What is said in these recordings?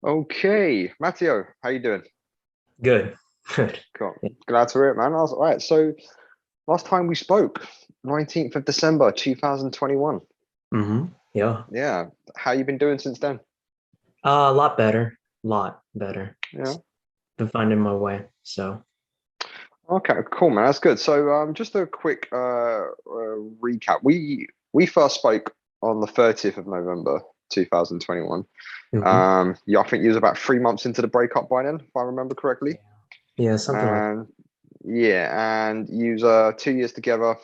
Okay, Matteo, how you doing? Good. Good. Cool. Glad to hear it, man. I was all right. So last time we spoke, 19th of December, 2021. Yeah. Yeah. How you been doing since then? A lot better. Lot better. Yeah. Been finding my way. So, Okay, cool, man. That's good. So just a quick recap. We first spoke on the 30th of November, 2021. mhm. Yeah, I think you was about 3 months into the breakup by then, if I remember Yeah. correctly. Yeah, something like And yeah, and you was 2 years together,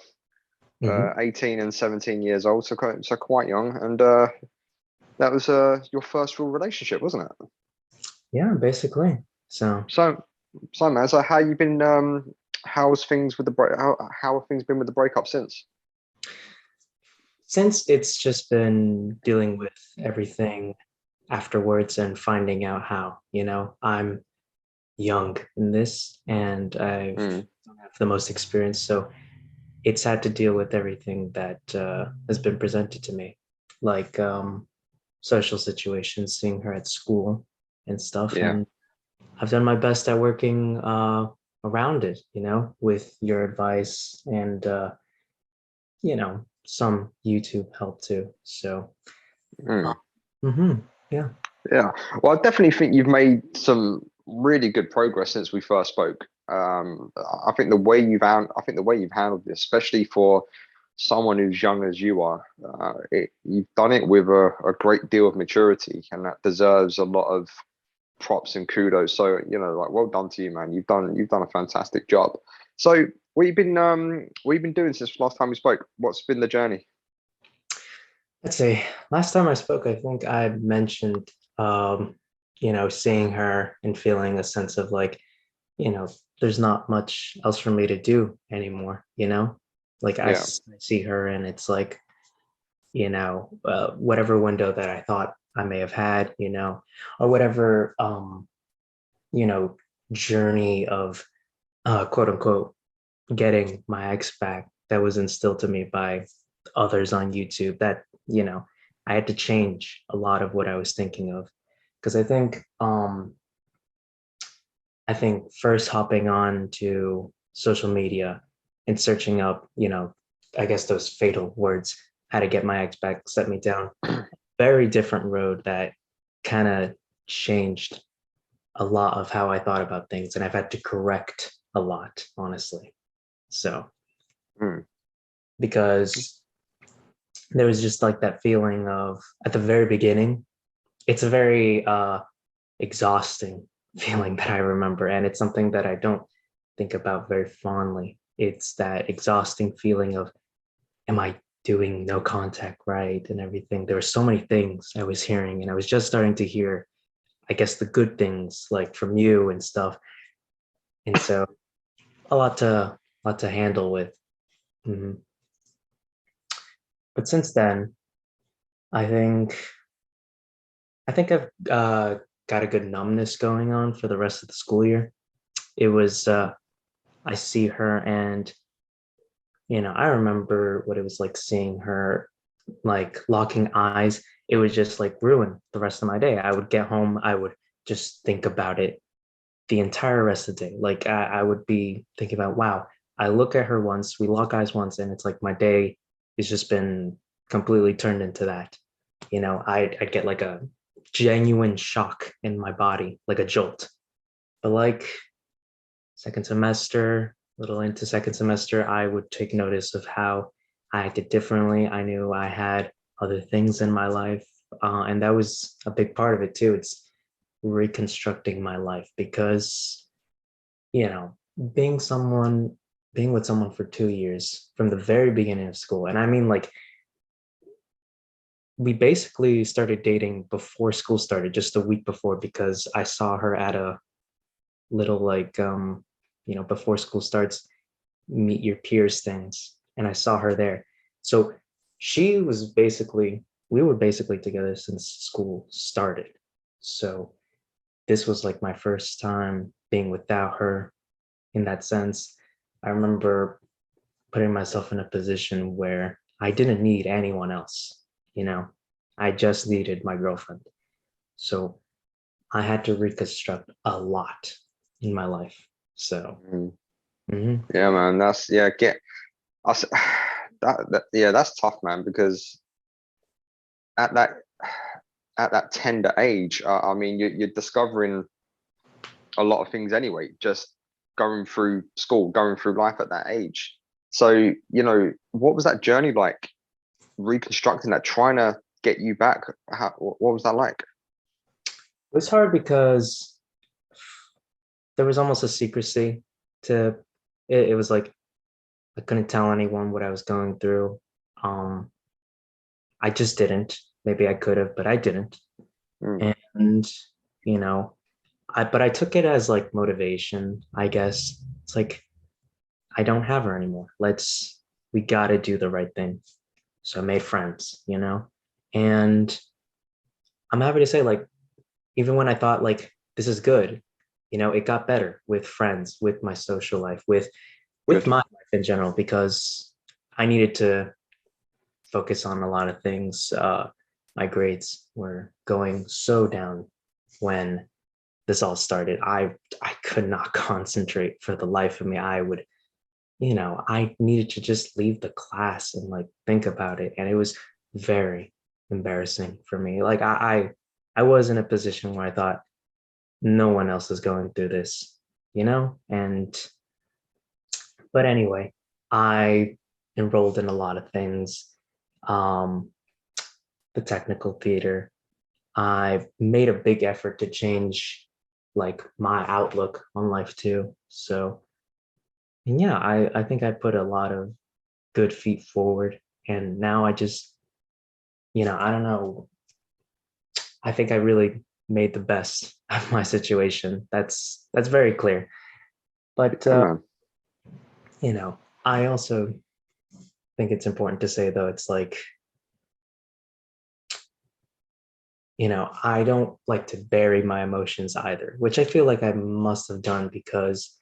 hmm 18 and 17 years old, so quite young. And that was your first real relationship, wasn't it? Yeah, basically. So, So, so man, so how you been? How's things with the break? How have things been with the breakup since? since it's just been dealing with everything afterwards and finding out how, I'm young in this and I Mm, don't have the most experience. So, it's had to deal with everything that has been presented to me, like social situations, seeing her at school and stuff. yeah. And I've done my best at working around it, with your advice and, some YouTube help too. So, uh, Mm, yeah. yeah. Well, I definitely think you've made some really good progress since we first spoke. I think I think the way you've handled this, especially for someone who's young as you are, you've done it with a great deal of maturity, and that deserves a lot of props and kudos. So, like well done to you, man. You've done a fantastic job. So, what you been doing since last time we spoke? What's been the journey? Let's see. Last time I spoke, I think I mentioned, seeing her and feeling a sense of like, you know, there's not much else for me to do anymore, Like Yeah. I see her and it's like, whatever window that I thought I may have had, or whatever, you know, journey of quote unquote getting my ex back that was instilled to me by others on YouTube that, I had to change a lot of what I was thinking of. Because I think first hopping on to social media and searching up, I guess those fatal words, how to get my ex back, set me down very different road that kind of changed a lot of how I thought about things. And I've had to correct a lot, honestly. So, Mm, because there was just like that feeling of at the very beginning, it's a very exhausting feeling that I remember. And it's something that I don't think about very fondly. It's that exhausting feeling of, am I doing no contact right and everything? There were so many things I was hearing, and I was just starting to hear, I guess, the good things like from you and stuff. And so a lot to handle with. Mhm. But since then, I think I think I've got a good numbness going on for the rest of the school year. It was I see her and I remember what it was like seeing her like locking eyes. It would just like ruin the rest of my day. I would get home, I would just think about it the entire rest of the day. Like I would be thinking about, wow, I look at her once, we lock eyes once, and it's like my day has just been completely turned into that. I'd get like a genuine shock in my body, like a jolt. But like second semester, a little into second semester, I would take notice of how I acted differently. I knew I had other things in my life. And that was a big part of it too. It's reconstructing my life because, you know, being someone, being with someone for 2 years from the very beginning of school. And I mean, like, we basically started dating before school started, just a week before, because I saw her at a little, like, before school starts, meet your peers things. And I saw her there. So she was basically, we were basically together since school started. So this was like my first time being without her in that sense. I remember putting myself in a position where I didn't need anyone else, you know, I just needed my girlfriend. So I had to reconstruct a lot in my life. So, Mm. mhm. Yeah, man. That's yeah. Get us that. Yeah, that's tough, man. Because at that at that tender age, I mean, you're discovering a lot of things anyway. Just going through school, going through life at that age. So, what was that journey like? Reconstructing that, trying to get you back. What was that like? It was hard because there was almost a secrecy to it. It was like I couldn't tell anyone what I was going through. Um, I just didn't. Maybe I could have, but I didn't. Mm, And you know, but I took it as like motivation, I guess. It's like I don't have her anymore. We got to do the right thing. So I made friends. And I'm happy to say, like, even when I thought like this is good, it got better with friends, with my social life, with good. my life in general, because I needed to focus on a lot of things. My grades were going so down when this all started. I could not concentrate for the life of me. I needed to just leave the class and like think about it. And it was very embarrassing for me. Like I was in a position where I thought no one else is going through this. And but anyway, I enrolled in a lot of things. Um, the technical theater. I made a big effort to change like my outlook on life too. So, and yeah, I think I put a lot of good feet forward. And now I don't know. I think I really made the best of my situation. That's very clear. But Yeah, man. I also think it's important to say though, it's like, I don't like to bury my emotions either, which I feel like I must have done because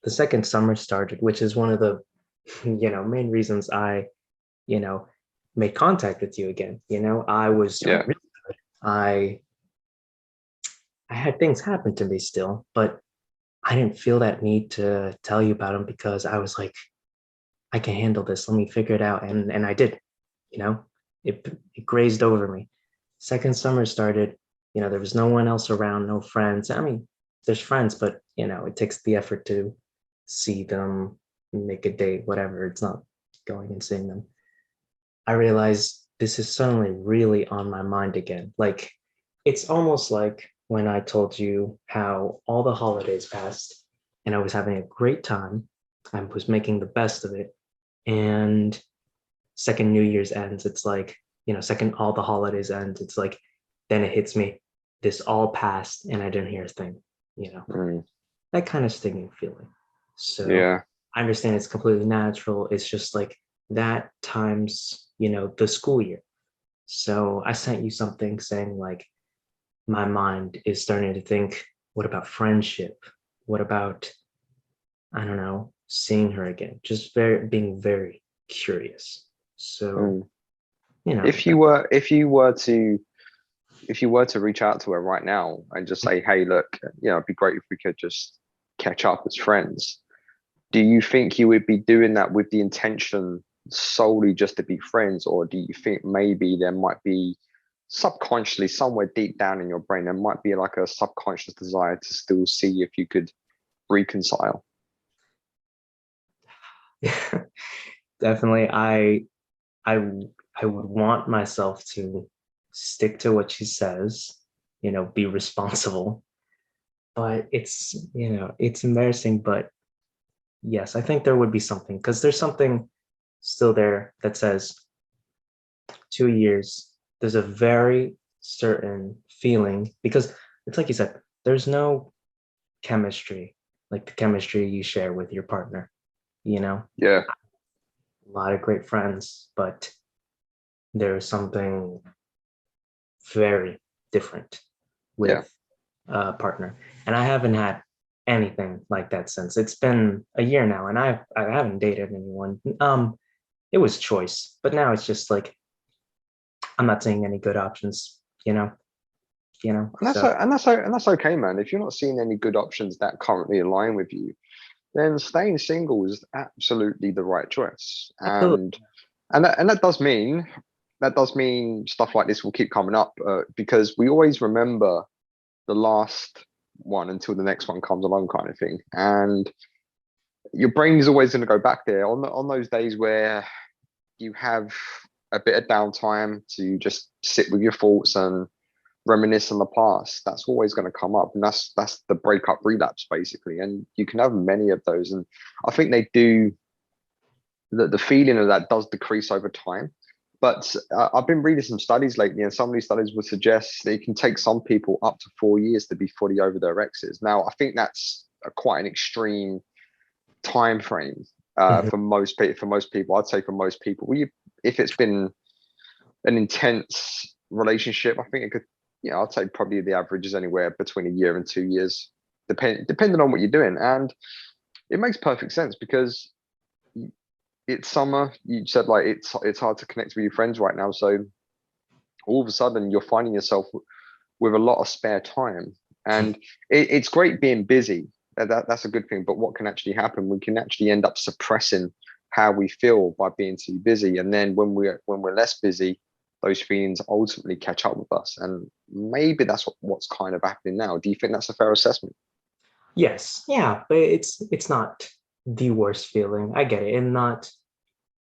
the second summer started, which is one of the, main reasons I, you know, made contact with you again. I was doing Yeah. really good. I had things happen to me still, but I didn't feel that need to tell you about them because I was like, I can handle this. Let me figure it out. And I did, you know, it grazed over me. Second summer started, there was no one else around, no friends. I mean, there's friends, but it takes the effort to see them, make a date, whatever. It's not going and seeing them. I realized this is suddenly really on my mind again. Like it's almost like when I told you how all the holidays passed and I was having a great time. I was making the best of it. And second New Year's ends, it's like, second all the holidays ends, it's like, then it hits me. This all passed and I didn't hear a thing, you know, Mm, that kind of stinging feeling. So yeah. I understand it's completely natural. It's just like that times, the school year. So I sent you something saying like my mind is starting to think, what about friendship? What about, I don't know, seeing her again? Just being very curious. So, Mm. you know, If you were to reach out to her right now and just say, hey, look, it'd be great if we could just catch up as friends. Do you think you would be doing that with the intention solely just to be friends, or do you think maybe there might be subconsciously somewhere deep down in your brain there might be like a subconscious desire to still see if you could reconcile? definitely I I would want myself to stick to what she says, be responsible. But it's embarrassing, but yes, I think there would be something because there's something still there that says 2 years. There's a very certain feeling because it's like you said, there's no chemistry like the chemistry you share with your partner, you know, Yeah, a lot of great friends, but there's something very different yeah. with a partner. And I haven't had anything like that since. It's been a year now and I haven't dated anyone. It was choice, but now it's just like I'm not seeing any good options, you know. you know. And that's So and that's okay, man. If you're not seeing any good options that currently align with you, then staying single is absolutely the right choice. absolutely. And that does mean stuff like this will keep coming up, because we always remember the last one until the next one comes along, kind of thing. And your brain is always going to go back there on those days where you have a bit of downtime to just sit with your thoughts and reminisce on the past. That's always going to come up, and that's the breakup relapse basically. And you can have many of those, and I think they do. The feeling of that does decrease over time. But I've been reading some studies lately, and some of these studies would suggest that it can take some people up to 4 years to be fully over their exes. Now, I think that's quite an extreme time frame Mhm. for most people. For most people, I'd say for most people, if it's been an intense relationship, I think it could. I'd say probably the average is anywhere between a year and 2 years, depending on what you're doing, and it makes perfect sense because it's summer. You said like it's hard to connect with your friends right now, so all of a sudden you're finding yourself with a lot of spare time, and it's great being busy. That's a good thing. But what can actually happen? We can actually end up suppressing how we feel by being too busy, and then when we're less busy, those feelings ultimately catch up with us. And maybe that's what's kind of happening now. Do you think that's a fair assessment? Yes, yeah, but it's not the worst feeling. I get it, and not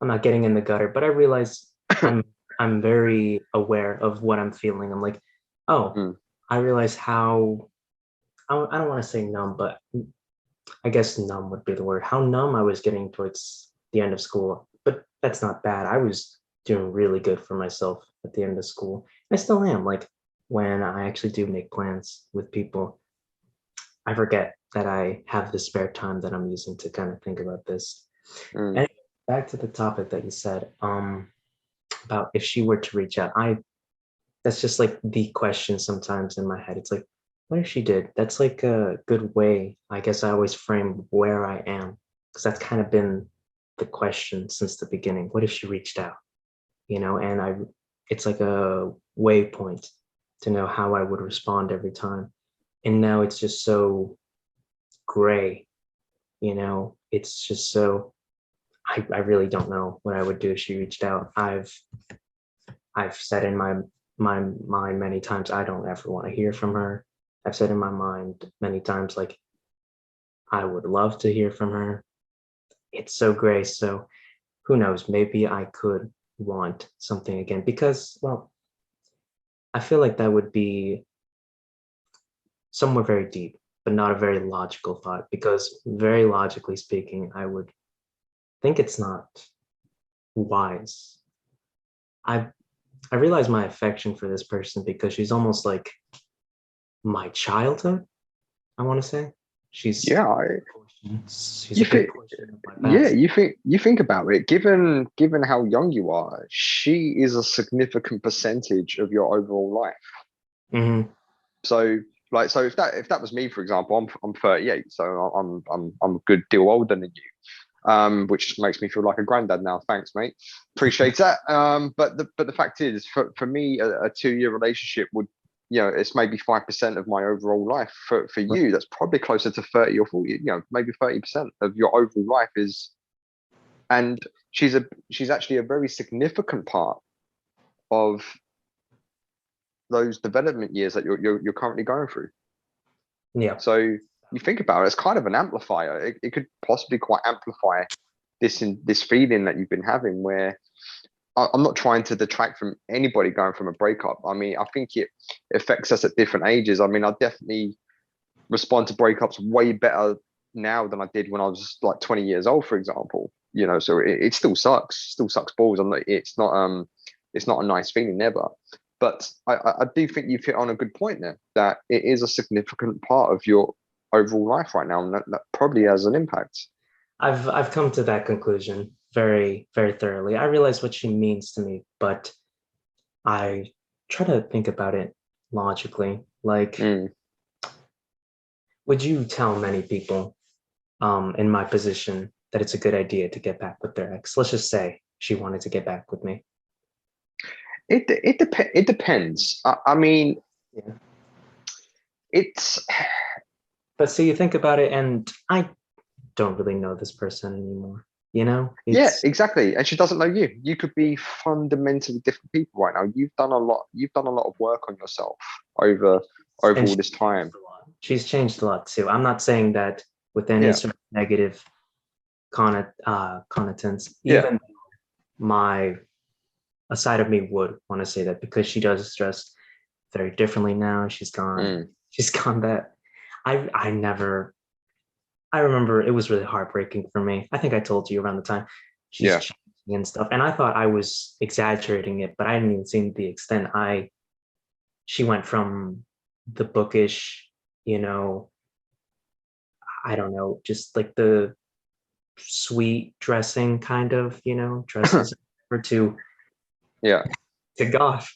I'm not getting in the gutter, but I realize I'm I'm very aware of what I'm feeling. I'm like, oh, Mm, I realize how I don't want to say numb, but I guess numb would be the word. How numb I was getting towards the end of school, but that's not bad. I was doing really good for myself at the end of school. I still am. Like when I actually do make plans with people, I forget that I have the spare time that I'm using to kind of think about this. mm. And back to the topic that you said, about if she were to reach out, I that's just like the question sometimes in my head. It's like, what if she did? That's like a good way. I guess I always frame where I am because that's kind of been the question since the beginning. What if she reached out? And it's like a waypoint to know how I would respond every time. And now it's just so gray, it's just so, I really don't know what I would do if she reached out. I've said in my mind many times I don't ever want to hear from her. I've said in my mind many times like I would love to hear from her. It's so gray. So who knows? Maybe I could want something again because, well, I feel like that would be somewhere very deep, but not a very logical thought. Because very logically speaking, I would think it's not wise. I I realize my affection for this person because she's almost like my childhood. I want to say she's Yeah, she's you a good think portion of my Yeah, past. you think about it. Given how young you are, she is a significant percentage of your overall life. Hmm. So, like, so if that was me, for example, I'm 38, so I'm a good deal older than you, which makes me feel like a granddad now. Thanks, mate. Appreciate that. But the fact is, for me, a 2 year relationship would, it's maybe 5% of my overall life. For you, that's probably closer to 30 or 40. Maybe 30% of your overall life is, and she's actually a very significant part of those development years that you're currently going through. Yeah, So you think about it, it's kind of an amplifier. It could possibly quite amplify this feeling that you've been having, where I'm not trying to detract from anybody going from a breakup. I mean, I think it affects us at different ages. I mean, I definitely respond to breakups way better now than I did when I was like 20 years old, for example. So it still sucks balls. It's not a nice feeling, never. But I do think you've hit on a good point there, that it is a significant part of your overall life right now, and that probably has an impact. I've come to that conclusion very very thoroughly. I realize what she means to me, but I try to think about it logically. Like, Mm. would you tell many people in my position that it's a good idea to get back with their ex? Let's just say she wanted to get back with me. It depends. I mean, Yeah. it's But so you think about it, and I don't really know this person anymore. You know, yeah, it's exactly. And she doesn't know you. You could be fundamentally different people right now. You've done a lot. You've done a lot of work on yourself over and all this time. she's changed a lot too. I'm not saying that with any Yeah, sort of negative connotance. yeah, Even my a side of me would want to say that because she does dress very differently now. She's gone. mm, She's gone that I never. I remember it was really heartbreaking for me. I think I told you around the time she's yeah, changing and stuff, and I thought I was exaggerating it, but I didn't even see the extent. She went from the bookish, you know, I don't know, just like the sweet dressing kind of, dresses or yeah, to goth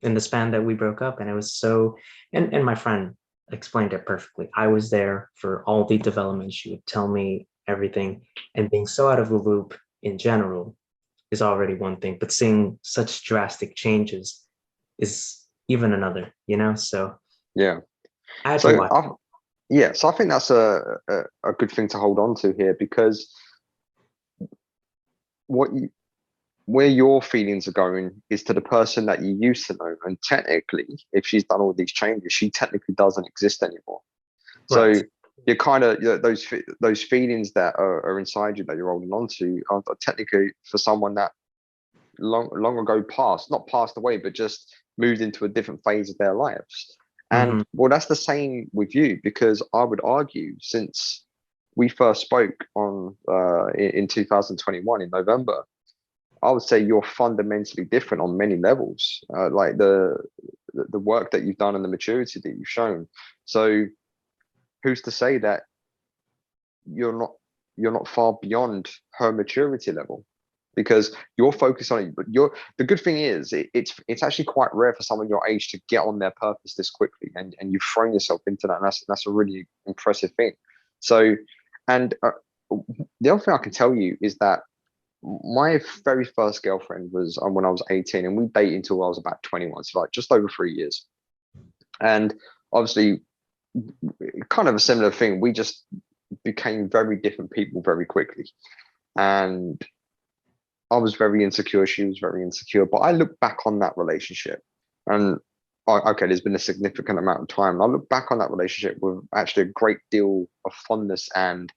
in the span that we broke up. And it was so, and my friend explained it perfectly. I was there for all the development. She would tell me everything, and being so out of the loop in general is already one thing, but seeing such drastic changes is even another, so yeah. I had to So watch. yeah, so I think that's a good thing to hold on to here, because what you where your feelings are going is to the person that you used to know, and technically, if she's done all these changes, she technically doesn't exist anymore. Right. So you're kind of, those feelings that are inside you that you're holding on to are technically for someone that long ago passed, not passed away, but just moved into a different phase of their lives. Mm-hmm. And well, that's the same with you, because I would argue, since we first spoke on in 2021 in November, I would say you're fundamentally different on many levels, like the work that you've done and the maturity that you've shown. So who's to say that you're not you're not far beyond her maturity level? Because you're focused on it. But the good thing is, it's actually quite rare for someone your age to get on their purpose this quickly, and you've thrown yourself into that, and that's a really impressive thing. So, and the other thing I can tell you is that my very first girlfriend was when I was 18, and we dated until I was about 21, so like just over 3 years. And obviously, kind of a similar thing. We just became very different people very quickly. And I was very insecure. She was very insecure. But I look back on that relationship, and okay, there's been a significant amount of time. And I look back on that relationship with actually a great deal of fondness, and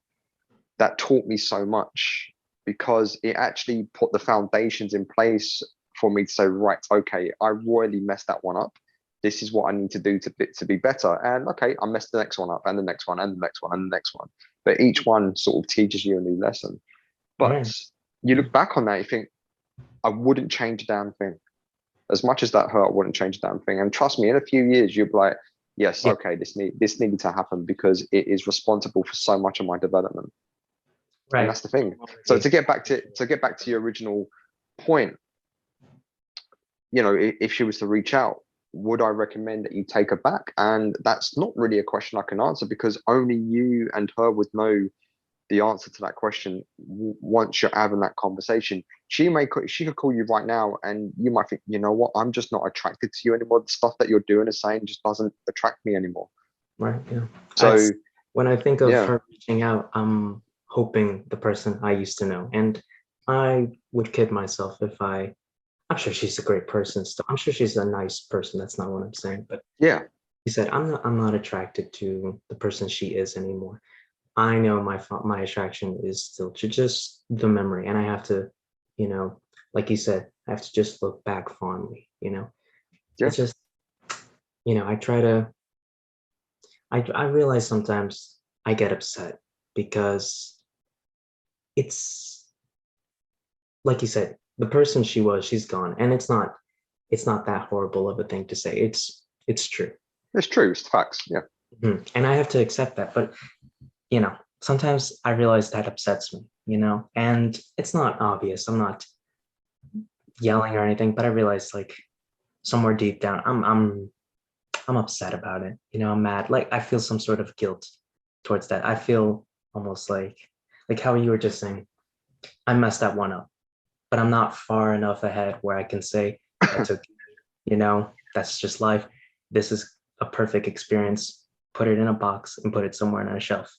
that taught me so much, because it actually put the foundations in place for me to say, right, okay, I royally messed that one up. This is what I need to do to be better. And okay, I messed the next one up, and the next one, and the next one, and the next one. But each one sort of teaches you a new lesson. But Right. you look back on that, you think, I wouldn't change a damn thing. As much as that hurt, I wouldn't change a damn thing. And trust me, in a few years, you'll be like, yes, Yeah. okay, this needed to happen, because it is responsible for so much of my development. And Right. that's the thing. So to get back to your original point, if she was to reach out, would I recommend that you take her back? And that's not really a question I can answer, because only you and her would know the answer to that question once you're having that conversation. She could call you right now, and you might think, you know what, I'm just not attracted to you anymore. The stuff that you're doing and saying just doesn't attract me anymore. Right. Yeah. So When I think of yeah, her reaching out, I'm hoping the person I used to know. And I would kid myself if I'm sure she's a great person still. I'm sure she's a nice person. That's not what I'm saying. But yeah, he said, I'm not attracted to the person she is anymore. I know my attraction is still to just the memory. And I have to, you know, like you said, I have to just look back fondly. yeah, It's just, I try to, I realize sometimes I get upset because it's like you said, the person she was, she's gone, and it's not that horrible of a thing to say. It's true. it's true. It's facts. Yeah, And I have to accept that. But sometimes I realize that upsets me, and it's not obvious. I'm not yelling or anything, but I realize like somewhere deep down, I'm upset about it. I'm mad. Like I feel some sort of guilt towards that. I feel almost like how you were just saying, I messed that one up, but I'm not far enough ahead where I can say that's okay. That's just life. This is a perfect experience, put it in a box and put it somewhere on a shelf.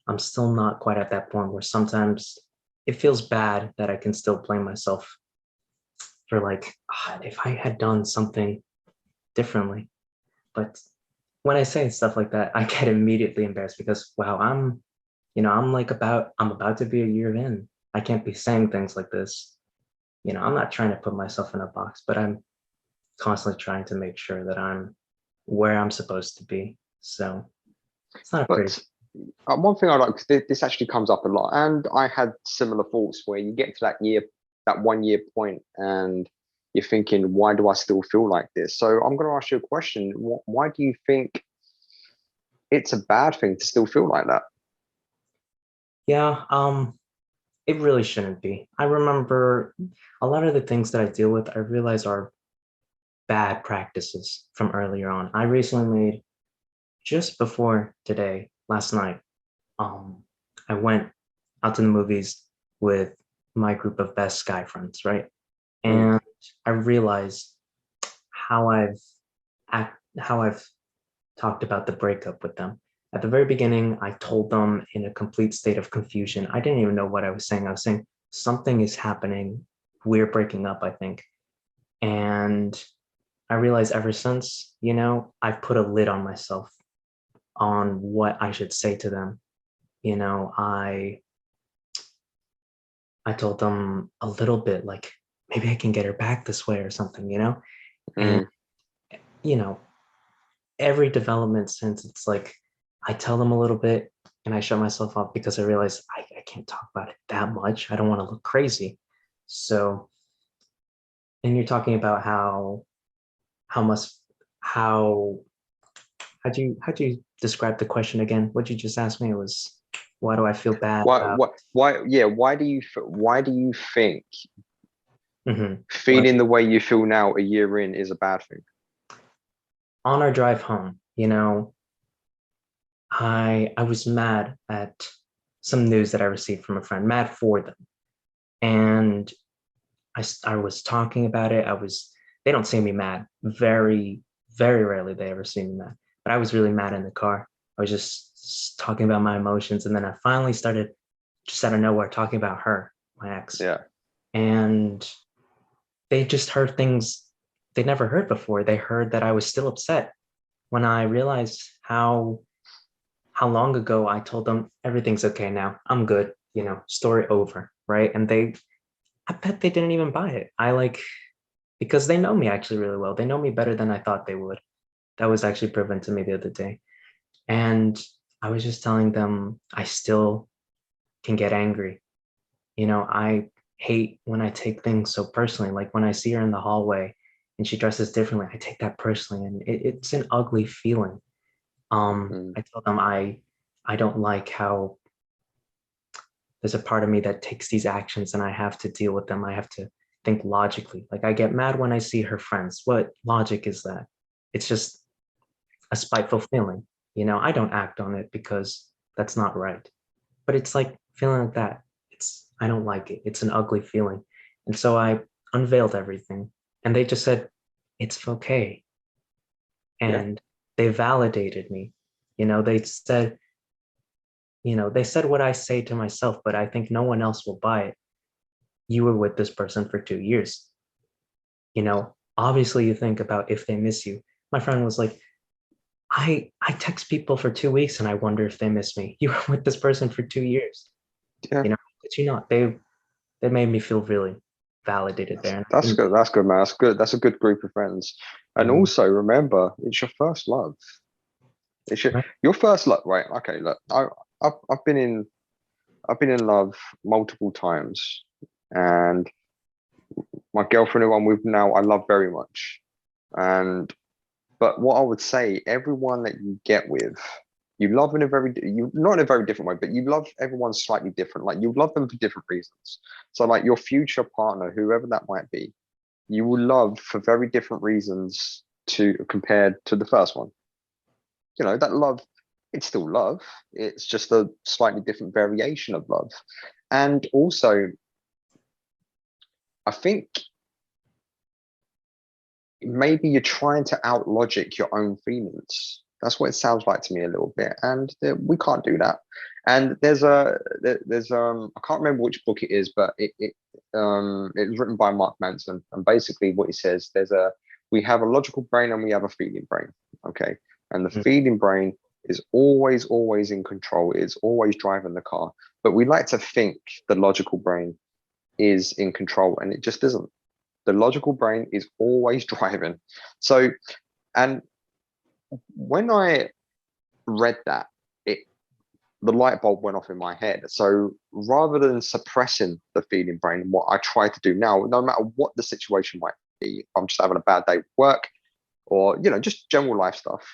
I'm still not quite at that point where sometimes it feels bad that I can still blame myself for like, if I had done something differently. But when I say stuff like that, I get immediately embarrassed because wow, I'm about to be a year in. I can't be saying things like this. I'm not trying to put myself in a box, but I'm constantly trying to make sure that I'm where I'm supposed to be. So it's not a pretty. But one thing I like, 'cause this actually comes up a lot, and I had similar thoughts where you get to that year, that 1 year point, and you're thinking, why do I still feel like this? So I'm going to ask you a question. Why do you think it's a bad thing to still feel like that? Yeah, it really shouldn't be. I remember a lot of the things that I deal with, I realize are bad practices from earlier on. I recently made just before today, last night, um, I went out to the movies with my group of best guy friends, right? Mm, And I realized how how I've talked about the breakup with them. At the very beginning, I told them in a complete state of confusion. I didn't even know what I was saying. I was saying something is happening. We're breaking up, I think. And I realized ever since, I've put a lid on myself on what I should say to them. You know, I I told them a little bit like maybe I can get her back this way or something. And mm, you know, every development since it's like I tell them a little bit and I shut myself off because I realize I can't talk about it that much. I don't want to look crazy. So, and you're talking about how much how how'd you describe the question again? What you just asked me it was why do I feel bad about why, why do you think what feeling the way you feel now a year in is a bad thing? on our drive home, I was mad at some news that I received from a friend, mad for them. And I was talking about it. They don't see me mad. Very, very rarely they ever see me mad. But I was really mad in the car. I was just talking about my emotions. And then I finally started just out of nowhere talking about her, my ex. Yeah, And they just heard things they never heard before. They heard that I was still upset when I realized how long ago I told them everything's okay now. I'm good, story over, right? And I bet they didn't even buy it. Because they know me actually really well. They know me better than I thought they would. That was actually proven to me the other day. And I was just telling them I still can get angry. I hate when I take things so personally. Like when I see her in the hallway and she dresses differently, I take that personally, and it's an ugly feeling. mm, I told them I don't like how there's a part of me that takes these actions and I have to deal with them. I have to think logically. Like I get mad when I see her friends. What logic is that? It's just a spiteful feeling. I don't act on it because that's not right. But it's like feeling like that. I don't like it. It's an ugly feeling. And so I unveiled everything and they just said, it's okay. yeah, And they validated me. They said, they said what I say to myself, but I think no one else will buy it. You were with this person for 2 years. Obviously you think about if they miss you. My friend was like, I text people for 2 weeks and I wonder if they miss me. You were with this person for 2 years. yeah. But not. They made me feel really validated there. And I That's think, good. That's good, man. That's good. That's a good group of friends. And mm, also remember, it's your first love. It's right. your first love, right? Okay, look, I've I've been in love multiple times, and my girlfriend, who I'm with now, I love very much. And but what I would say, everyone that you get with, you love in a very you not in a very different way, but you love everyone slightly different. Like you love them for different reasons. So like your future partner, whoever that might be, you will love for very different reasons to compared to the first one. That love, it's still love. It's just a slightly different variation of love. And also, I think maybe you're trying to out logic your own feelings. That's what it sounds like to me a little bit, and we can't do that. And there's I can't remember which book it is, but it was written by Mark Manson, and basically what he says, we have a logical brain and we have a feeling brain. Okay, and the Mm. feeling brain is always in control. It's always driving the car, but we like to think the logical brain is in control, and it just isn't. The logical brain is always driving. So, and when I read that, it the light bulb went off in my head. So rather than suppressing the feeling brain, what I try to do now, no matter what the situation might be, I'm just having a bad day at work, or just general life stuff.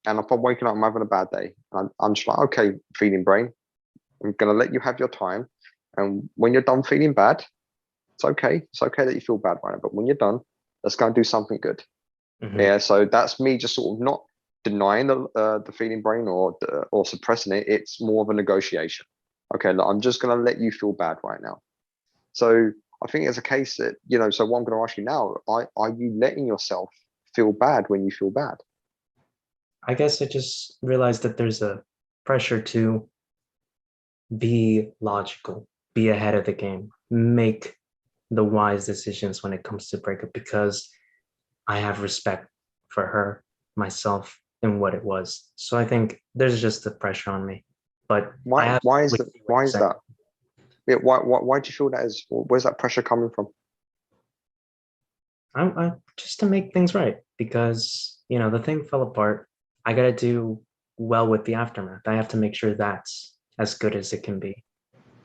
And if I'm waking up, I'm having a bad day. I'm just like, okay, feeling brain, I'm gonna let you have your time. And when you're done feeling bad, it's okay. It's okay that you feel bad right now. But when you're done, let's go and do something good. Mhm. Yeah, so that's me just sort of not denying the feeling brain or suppressing it. It's more of a negotiation. Okay, look, I'm just gonna let you feel bad right now. So I think it's a case that So what I'm going to ask you now: are you letting yourself feel bad when you feel bad? I guess I just realized that there's a pressure to be logical, be ahead of the game, make the wise decisions when it comes to breakup because I have respect for her, myself, and what it was. So I think there's just the pressure on me. But I Why? Why is absolutely that? see what Why you're is saying. that? Yeah, why do you feel that is? Where's that pressure coming from? I just to make things right because the thing fell apart. I gotta do well with the aftermath. I have to make sure that's as good as it can be.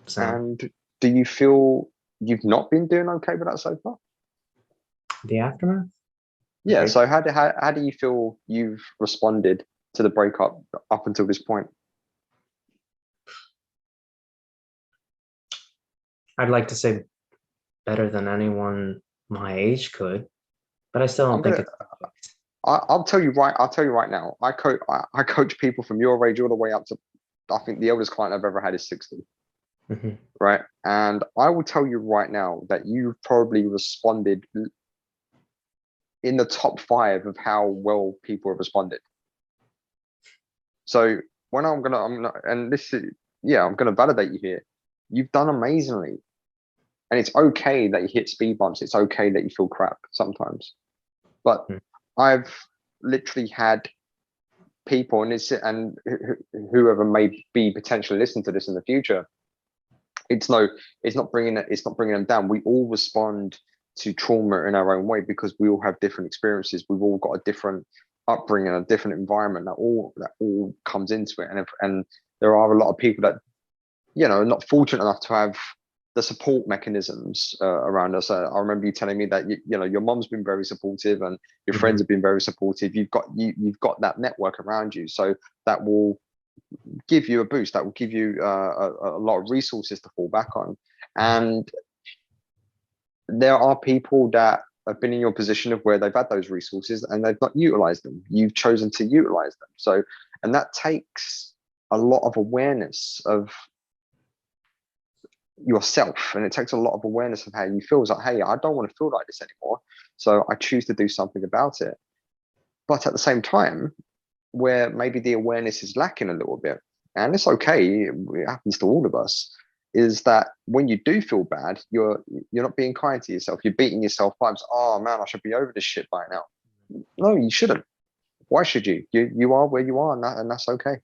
So And do you feel you've not been doing okay with that so far? the aftermath, Yeah. break. So how do you feel you've responded to the breakup up until this point? I'd like to say better than anyone my age could, but I still I'm don't think gonna. it's perfect. I'll tell you right. I'll tell you right now. I coach people from your age all the way up to. I think the oldest client I've ever had is 60. Mhm. Right, and I will tell you right now that you've probably responded in the top five of how well people have responded. So when and this is, yeah, I'm gonna validate you here. You've done amazingly, and it's okay that you hit speed bumps. It's okay that you feel crap sometimes. But Mm. I've literally had people, and whoever may be potentially listening to this in the future, it's no, it's not bringing them down. We all respond to trauma in our own way because we all have different experiences. We've all got a different upbringing, a different environment that all comes into it. And there are a lot of people that are not fortunate enough to have the support mechanisms around us. I remember you telling me that your mom's been very supportive and your friends Mhm. have been very supportive. You've got that network around you, so that will give you a boost. That will give you a lot of resources to fall back on. And there are people that have been in your position of where they've had those resources and they've not utilized them. You've chosen to utilize them. So, and that takes a lot of awareness of yourself, and it takes a lot of awareness of how you feel. It's like, hey, I don't want to feel like this anymore, so I choose to do something about it. But at the same time, where maybe the awareness is lacking a little bit, and it's okay, it happens to all of us, is that when you do feel bad, you're not being kind to yourself. You're beating yourself up. Oh man, I should be over this shit by now. No, you shouldn't. Why should you? You are where you are, and that's okay.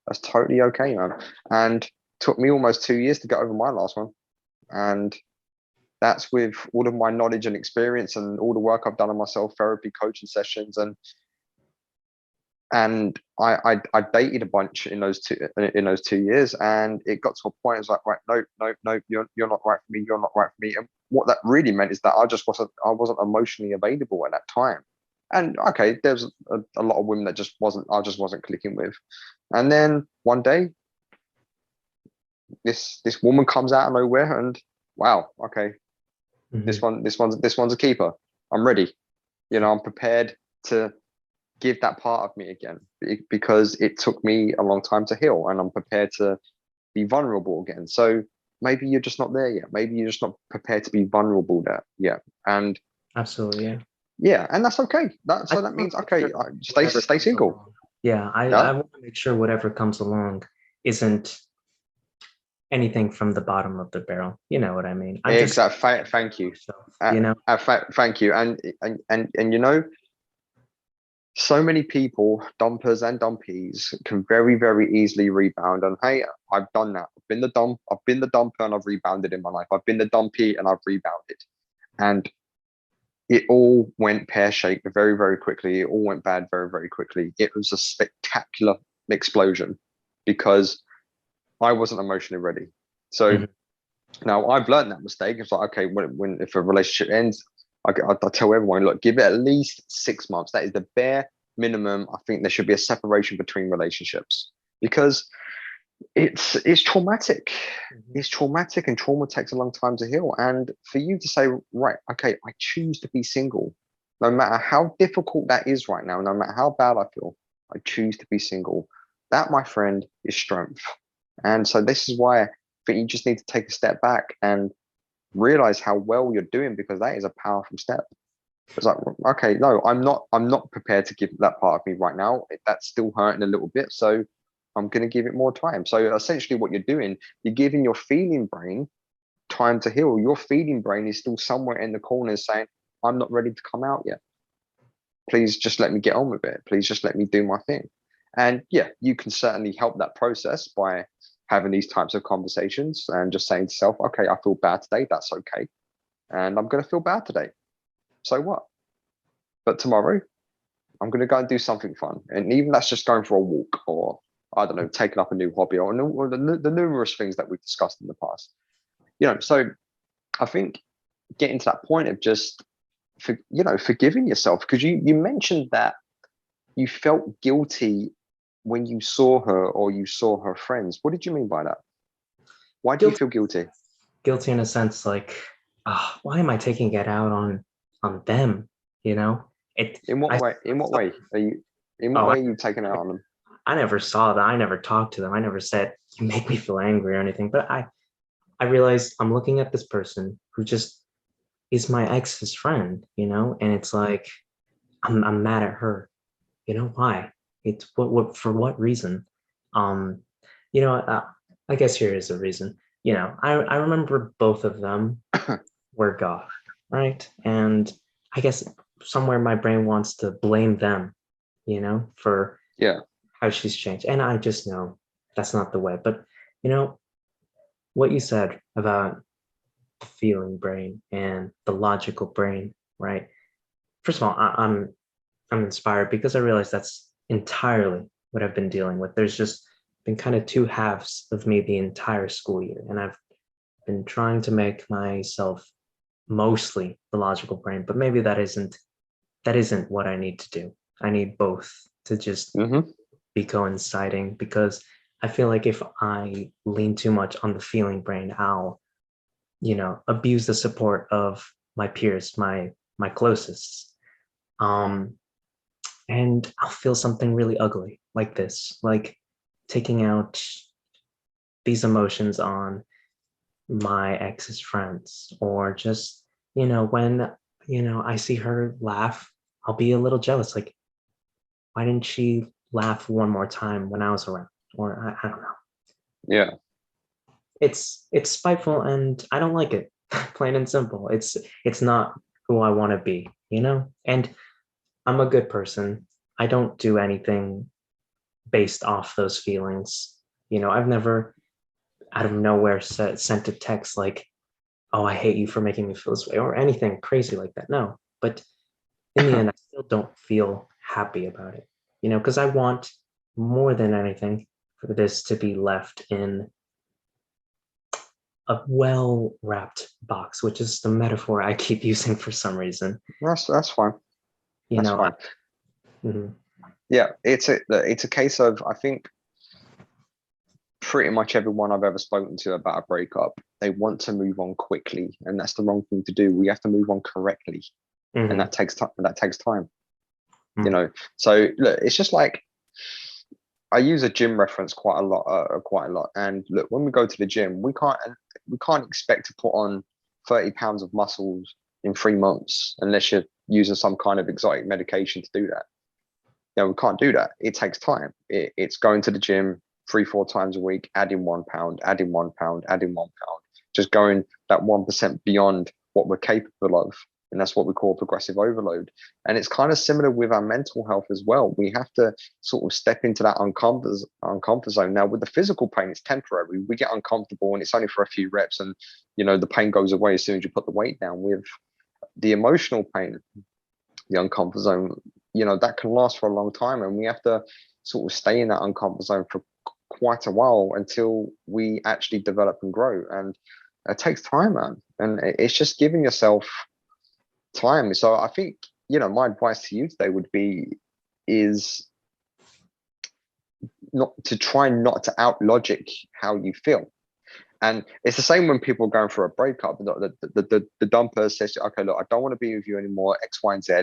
That's totally okay, man. And took me almost 2 years to get over my last one, and that's with all of my knowledge and experience and all the work I've done on myself, therapy, coaching sessions, and I dated a bunch in those 2 years, and it got to a point. It's like, right, no, no, no, you're not right for me. You're not right for me. And what that really meant is that I wasn't emotionally available at that time. And okay, there's a lot of women that I just wasn't clicking with. And then one day, this woman comes out of nowhere, and wow, okay, Mhm. this one's a keeper. I'm ready. I'm prepared to give that part of me again because it took me a long time to heal, and I'm prepared to be vulnerable again. So maybe you're just not there yet. Maybe you're just not prepared to be vulnerable there yet. And Absolutely, yeah. Yeah, and that's okay. I So just that want means to make okay, sure stay whatever stay comes single. along. Yeah, I Yeah, want to make sure whatever comes along isn't anything from the bottom of the barrel. You know what I mean? I just exactly. Thank you. myself, you know? Thank you. And you know, so many people, dumpers and dumpees, can very easily rebound. And hey, I've done that. I've been the dumper and I've rebounded in my life. I've been the dumpy and I've rebounded. And it all went pear-shaped very quickly. It all went bad very quickly. It was a spectacular explosion because I wasn't emotionally ready. So Mhm. now I've learned that mistake. It's like, okay, when if a relationship ends, I tell everyone, look, give it at least 6 months. That is the bare minimum. I think there should be a separation between relationships because it's traumatic. Mhm. It's traumatic, and trauma takes a long time to heal. And for you to say, right, okay, I choose to be single, no matter how difficult that is right now, no matter how bad I feel, I choose to be single. That, my friend, is strength. And so this is why I think you just need to take a step back and realize how well you're doing, because that is a powerful step. It's like, okay, no, I'm not prepared to give that part of me right now. That's still hurting a little bit. So I'm going to give it more time. So essentially what you're doing, you're giving your feeling brain time to heal. Your feeling brain is still somewhere in the corner saying, I'm not ready to come out yet. Please just let me get on with it. Please just let me do my thing. And yeah, you can certainly help that process by having these types of conversations and just saying to yourself, okay, I feel bad today. That's okay. And I'm going to feel bad today. So what? But tomorrow, I'm going to go and do something fun. And even that's just going for a walk, or I don't know, taking up a new hobby, or the numerous things that we've discussed in the past. So I think getting to that point of just, forgiving yourself, because you mentioned that you felt guilty when you saw her or you saw her friends. What did you mean by that? Why do you Guilty, feel guilty? guilty in a sense, like, why am I taking it out on them? You know, it. In what I way? In what saw, way are you? In what oh, way are you taking it on them? I never saw that. I never talked to them. I never said you make me feel angry or anything. But I realized I'm looking at this person who just is my ex's friend, and it's like I'm mad at her. Why? It's what for what reason? Um, I guess here is the reason. I remember both of them were goth, right? And I guess somewhere my brain wants to blame them, for Yeah. how she's changed. And I just know that's not the way. But you know what you said about the feeling brain and the logical brain, right? First of all, I'm inspired because I realize that's entirely what I've been dealing with. There's just been kind of two halves of me the entire school year, and I've been trying to make myself mostly the logical brain, but maybe that isn't what I need to do. I need both to just Hmm. be coinciding because I feel like if I lean too much on the feeling brain, I'll, abuse the support of my peers, my closest. Um, and I'll feel something really ugly like this, like taking out these emotions on my ex's friends, or just, when, I see her laugh, I'll be a little jealous. Like, why didn't she laugh one more time when I was around? Or I don't know. Yeah. It's spiteful and I don't like it. Plain and simple. It's not who I want to be. And I'm a good person. I don't do anything based off those feelings. I've never out of nowhere sent a text like, "Oh, I hate you for making me feel this way," or anything crazy like that. No, but in the end, I still don't feel happy about it. Because I want more than anything for this to be left in a well wrapped box, which is the metaphor I keep using for some reason. That's fine. You That's know, fine. mhm. Yeah, it's a case of, I think pretty much everyone I've ever spoken to about a breakup, they want to move on quickly, and that's the wrong thing to do. We have to move on correctly, and Mhm. that takes time. That takes time. You Mhm. know. So look, it's just like I use a gym reference quite a lot, quite a lot. And look, when we go to the gym, we can't expect to put on 30 pounds of muscles in 3 months unless using some kind of exotic medication to do that. We can't do that. It takes time. It's going to the gym 3-4 times a week, adding 1 pound, adding 1 pound, adding 1 pound, just going that 1% beyond what we're capable of. And that's what we call progressive overload. And it's kind of similar with our mental health as well. We have to sort of step into that uncomfort zone. Now, with the physical pain, it's temporary. We get uncomfortable and it's only for a few reps, and the pain goes away as soon as you put the weight down. With the emotional pain, the uncomfort zone, that can last for a long time, and we have to sort of stay in that uncomfort zone for quite a while until we actually develop and grow. And it takes time, man. And it's just giving yourself time. So I think, my advice to you today would be is not to try not to out logic how you feel. And it's the same when people are going for a breakup. The dumper says, okay, look, I don't want to be with you anymore, X, Y, and Z.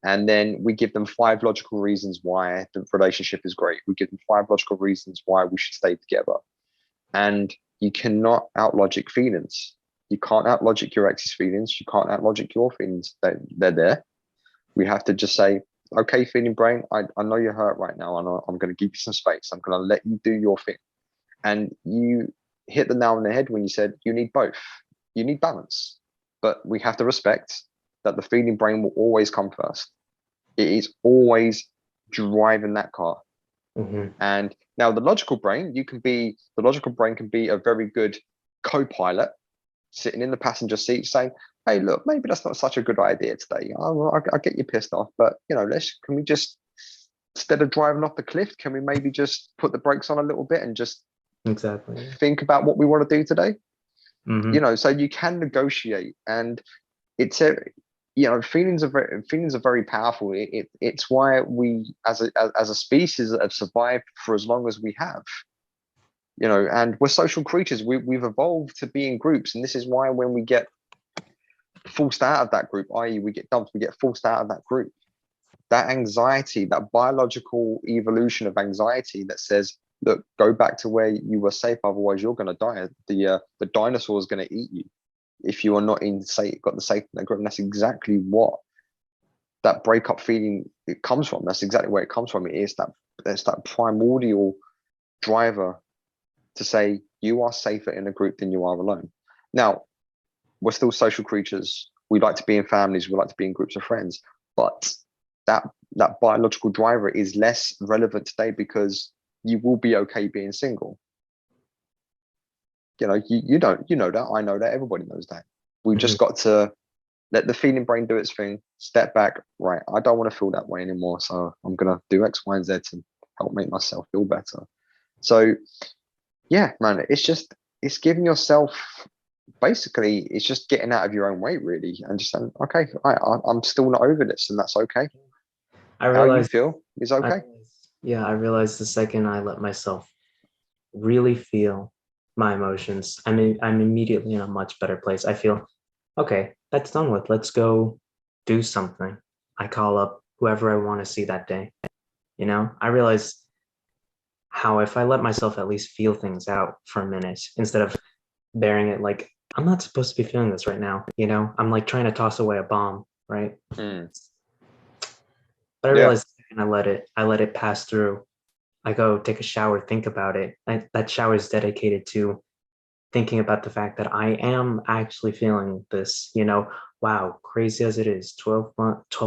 And then we give them 5 logical reasons why the relationship is great. We give them 5 logical reasons why we should stay together. And you cannot out logic feelings. You can't out logic your ex's feelings. You can't out logic your feelings. They're there. We have to just say, okay, feeling brain, I know you're hurt right now. I'm going to give you some space. I'm going to let you do your thing. And you hit the nail on the head when you said you need both. You need balance. But we have to respect that the feeling brain will always come first. It is always driving that car. Mm-hmm. And now the logical brain can be a very good co-pilot sitting in the passenger seat saying, hey, look, maybe that's not such a good idea today. I get you pissed off, but can we just, instead of driving off the cliff, can we maybe just put the brakes on a little bit and just exactly think about what we want to do today? Mm-hmm. So you can negotiate, and it's feelings are very powerful. It's why we as a species have survived for as long as we have. And we're social creatures. We've evolved to be in groups, and this is why when we get forced out of that group, i.e. we get dumped, we get forced out of that group, that anxiety, that biological evolution of anxiety that says, look, go back to where you were safe, otherwise you're going to die. The dinosaur is going to eat you if you are not got the safety net group. And that's exactly what that breakup feeling it comes from. That's exactly where it comes from. It's that primordial driver to say you are safer in a group than you are alone. Now, we're still social creatures. We like to be in families. We like to be in groups of friends. But that biological driver is less relevant today because you will be okay being single. You know that. I know that. Everybody knows that. We've just got to let the feeling brain do its thing. Step back. Right. I don't want to feel that way anymore. So I'm gonna do X, Y, and Z to help make myself feel better. So yeah, man, it's giving yourself, basically, it's just getting out of your own way, really, and just saying, okay, I'm still not over this, and that's okay. I How you realized feel is okay. I realized the second I let myself really feel my emotions, I'm immediately in a much better place. I feel, okay, that's done with. Let's go do something. I call up whoever I want to see that day. I realized how if I let myself at least feel things out for a minute instead of bearing it like I'm not supposed to be feeling this right now, I'm like trying to toss away a bomb, right? But I realized and I let it pass through. I go take a shower, think about it. That shower is dedicated to thinking about the fact that I am actually feeling this, wow, crazy as it is, 12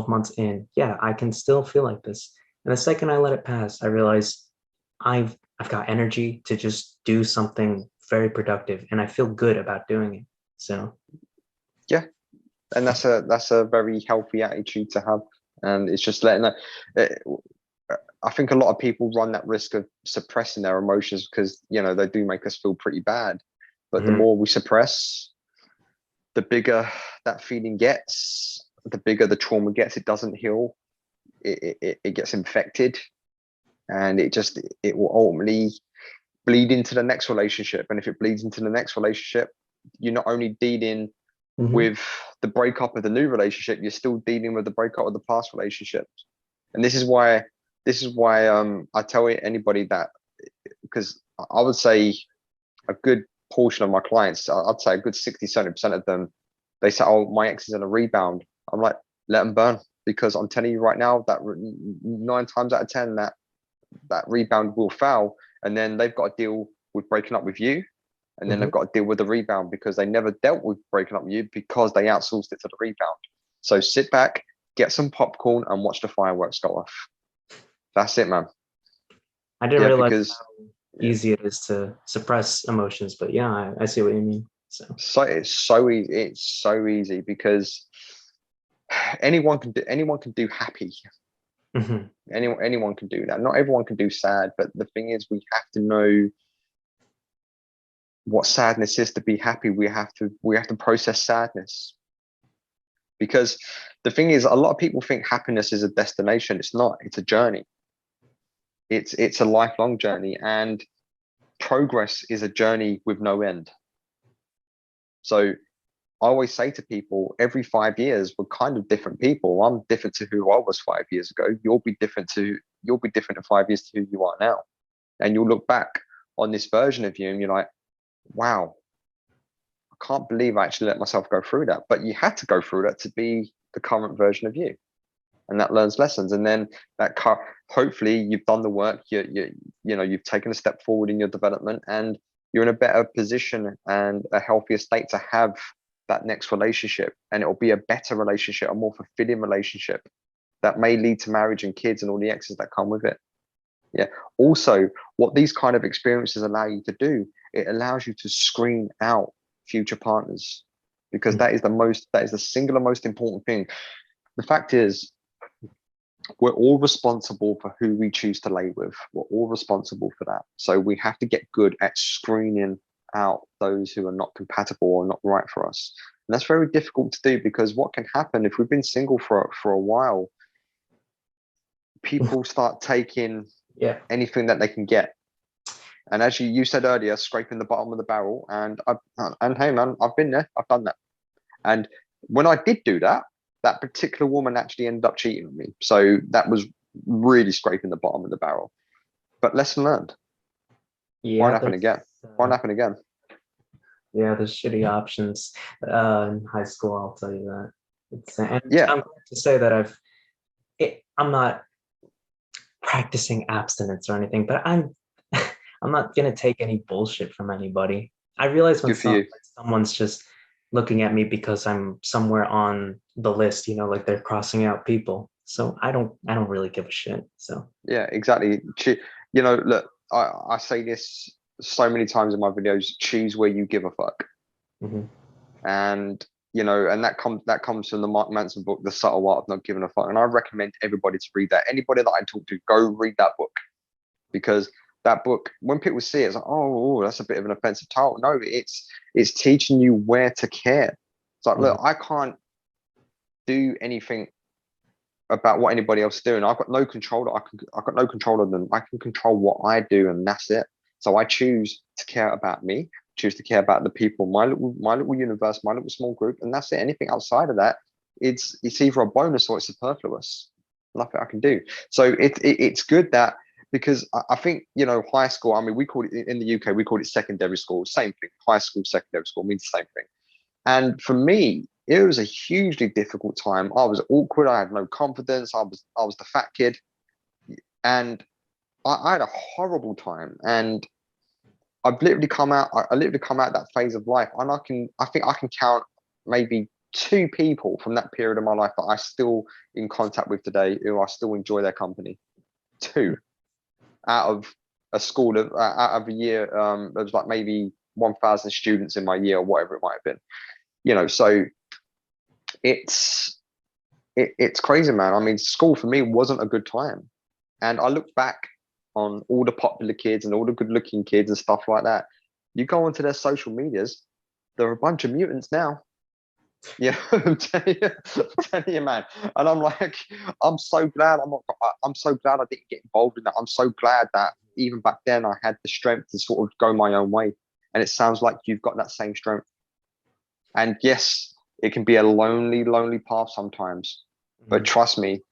months in, yeah, I can still feel like this. And the second I let it pass, I realize I've got energy to just do something very productive, and I feel good about doing it. So yeah, and that's a very healthy attitude to have, and it's just letting that. I think a lot of people run that risk of suppressing their emotions because they do make us feel pretty bad. But the more we suppress, the bigger that feeling gets, the bigger the trauma gets. It doesn't heal. It gets infected, and it will ultimately bleed into the next relationship. And if it bleeds into the next relationship, you're not only dealing with the breakup of the new relationship, you're still dealing with the breakup of the past relationship. And this is why I tell anybody that, because I would say a good portion of my clients, I'd say a good 60-70% of them, they say, oh, my ex is in a rebound. I'm like, let them burn, because I'm telling you right now that 9 times out of 10 that rebound will fail, and then they've got to deal with breaking up with you, and then they've got to deal with the rebound because they never dealt with breaking up with you because they outsourced it to the rebound. So sit back, get some popcorn, and watch the fireworks go off. That's it, man. I didn't Yeah, realize because how easy it is to suppress emotions, but yeah, I see what you mean. so it's so easy. It's so easy because anyone can do happy. Mhm. Anyone can do that. Not everyone can do sad, but the thing is, we have to know what sadness is to be happy. We have to process sadness, because the thing is, a lot of people think happiness is a destination. It's not. It's a journey. It's a lifelong journey, and progress is a journey with no end. So I always say to people, every 5 years, we're kind of different people. I'm different to who I was 5 years ago. You'll be different in 5 years to who you are now. And you'll look back on this version of you and you're like, wow, I can't believe I actually let myself go through that. But you had to go through that to be the current version of you. And that learns lessons. And then hopefully you've done the work, you've taken a step forward in your development, and you're in a better position and a healthier state to have that next relationship, and it'll be a better relationship, a more fulfilling relationship that may lead to marriage and kids and all the exes that come with it. Yeah. Also, what these kind of experiences allow you to do, it allows you to screen out future partners, because that is the singular most important thing. The fact is, we're all responsible for who we choose to lay with. We're all responsible for that. So we have to get good at screening out those who are not compatible or not right for us. And that's very difficult to do, because what can happen if we've been single for a while, people start taking anything that they can get. And as you said earlier, scraping the bottom of the barrel. And hey man, I've been there, I've done that. And when I did do that, that particular woman actually ended up cheating on me. So that was really scraping the bottom of the barrel. But lesson learned. Yeah, Won't happen again. Won't happen again. Yeah, there's shitty options in high school. I'll tell you that. And Yeah. I'm glad to say that I'm not practicing abstinence or anything, but I'm I'm not gonna take any bullshit from anybody. I realize when someone's just looking at me because I'm somewhere on the list, like they're crossing out people. So I don't really give a shit. So yeah, exactly. Look, I say this so many times in my videos: choose where you give a fuck. And and that comes from the Mark Manson book, The Subtle Art of Not Giving a Fuck. And I recommend everybody to read that. Anybody that I talk to, go read that book, because that book, when people see it, it's like, oh, that's a bit of an offensive title. No, it's teaching you where to care. It's like, look, I can't do anything about what anybody else is doing. I've got no control. I've got no control of them. I can control what I do, and that's it. So I choose to care about me, choose to care about the people, my little universe, my little small group, and that's it. Anything outside of that, it's either a bonus or it's superfluous. Nothing I can do. So it's good that, because I think, high school, I mean, we call it in the UK, we call it secondary school. Same thing. High school, secondary school means the same thing. And for me, it was a hugely difficult time. I was awkward. I had no confidence. I was the fat kid, and I had a horrible time. And I've literally come out. I literally come out that phase of life, and I think I can count maybe 2 people from that period of my life that I still in contact with today, who I still enjoy their company. 2 out of a school of out of a year. There was like maybe 1,000 students in my year, or whatever it might have been. So it's crazy, man. I mean, school for me wasn't a good time, and I look back on all the popular kids and all the good-looking kids and stuff like that. You go onto their social medias, they're a bunch of mutants now. Yeah, I'm telling you, man. And I'm like, I'm so glad I'm so glad I didn't get involved in that. I'm so glad that even back then I had the strength to sort of go my own way. And it sounds like you've got that same strength. And yes, it can be a lonely, lonely path sometimes. But trust me,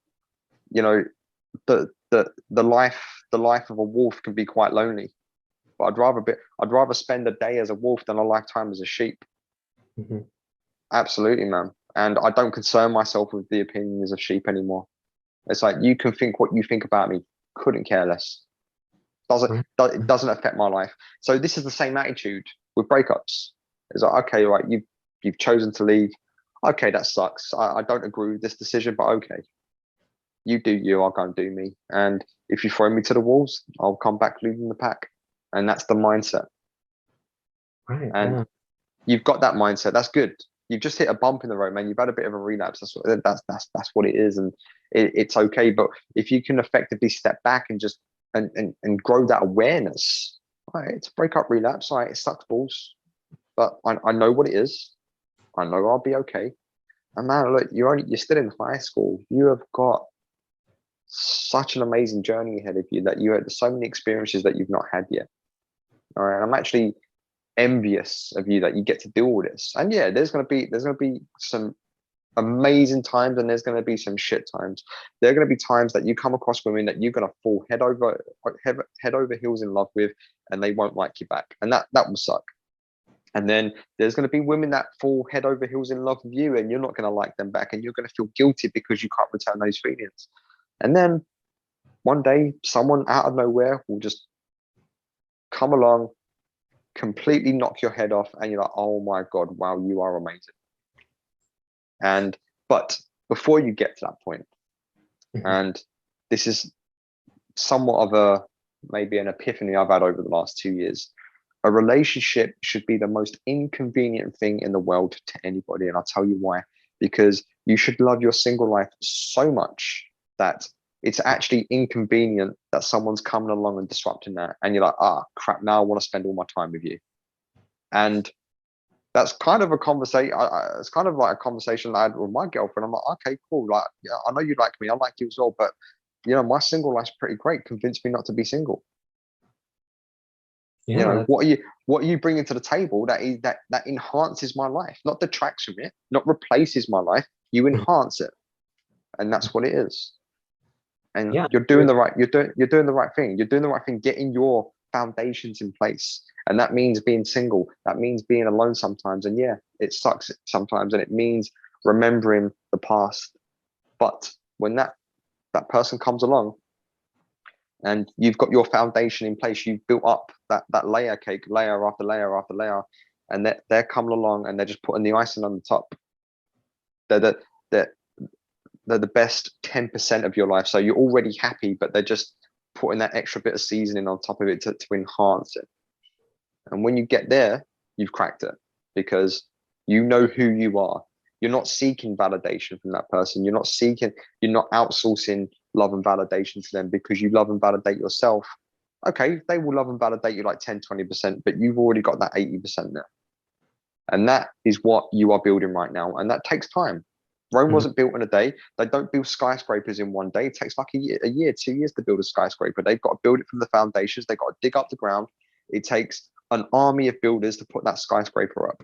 the life of a wolf can be quite lonely. But I'd rather spend a day as a wolf than a lifetime as a sheep. Absolutely, man. and I don't concern myself with the opinions of sheep anymore. It's like, you can think what you think about me, couldn't care less. Right. It doesn't affect my life. So this is the same attitude with breakups. It's like, okay, right, you've chosen to leave. Okay, that sucks. I don't agree with this decision, but okay, you do you. I'll go and do me. And if you throw me to the wolves, I'll come back leading the pack. And that's the mindset. Right. And Yeah. you've got that mindset. That's good. You've just hit a bump in the road, man. You've had a bit of a relapse. That's what it is, and it's okay. But if you can effectively step back and just and grow that awareness, all right, it's a breakup relapse. All right, it sucks balls, but I know what it is. I know I'll be okay. And man, look, you're still in high school. You have got such an amazing journey ahead of you that you had so many experiences that you've not had yet. All right, I'm actually envious of you that you get to do all this. And yeah, there's gonna be some amazing times, and there's gonna be some shit times. There are gonna be times that you come across women that you're gonna fall head over heels in love with, and they won't like you back, and that will suck. And then there's going to be women that fall head over heels in love with you, and you're not going to like them back, and you're going to feel guilty because you can't return those feelings. And then one day, someone out of nowhere will just come along, completely knock your head off, and you're like, oh my God, wow, you are amazing. And but before you get to that point, and this is somewhat of a maybe an epiphany I've had over the last 2 years. A relationship should be the most inconvenient thing in the world to anybody. And I'll tell you why. Because you should love your single life so much that it's actually inconvenient that someone's coming along and disrupting that. And you're like, ah, crap, now I want to spend all my time with you. And that's kind of a conversation. It's kind of like a conversation I had with my girlfriend. I'm like, okay, cool. Like, yeah, I know you like me. I like you as well. But, my single life's pretty great. Convince me not to be single. Yeah. What are you bringing to the table that enhances my life, not detracts from it, not replaces my life. You enhance it, and that's what it is. And Yeah. you're doing the right thing. You're doing the right thing, getting your foundations in place. And that means being single, that means being alone sometimes, and yeah, it sucks sometimes, and it means remembering the past. But when that person comes along, and you've got your foundation in place, you've built up that layer cake, layer after layer after layer, and they're coming along and they're just putting the icing on the top. They're the best 10% of your life. So you're already happy, but they're just putting that extra bit of seasoning on top of it to enhance it. And when you get there, you've cracked it, because you know who you are. You're not seeking validation from that person. You're not outsourcing love and validation to them, because you love and validate yourself. Okay, they will love and validate you like 10, 20%, but you've already got that 80% there. And that is what you are building right now. And that takes time. Rome wasn't built in a day. They don't build skyscrapers in one day. It takes like a year, 2 years to build a skyscraper. They've got to build it from the foundations. They've got to dig up the ground. It takes an army of builders to put that skyscraper up.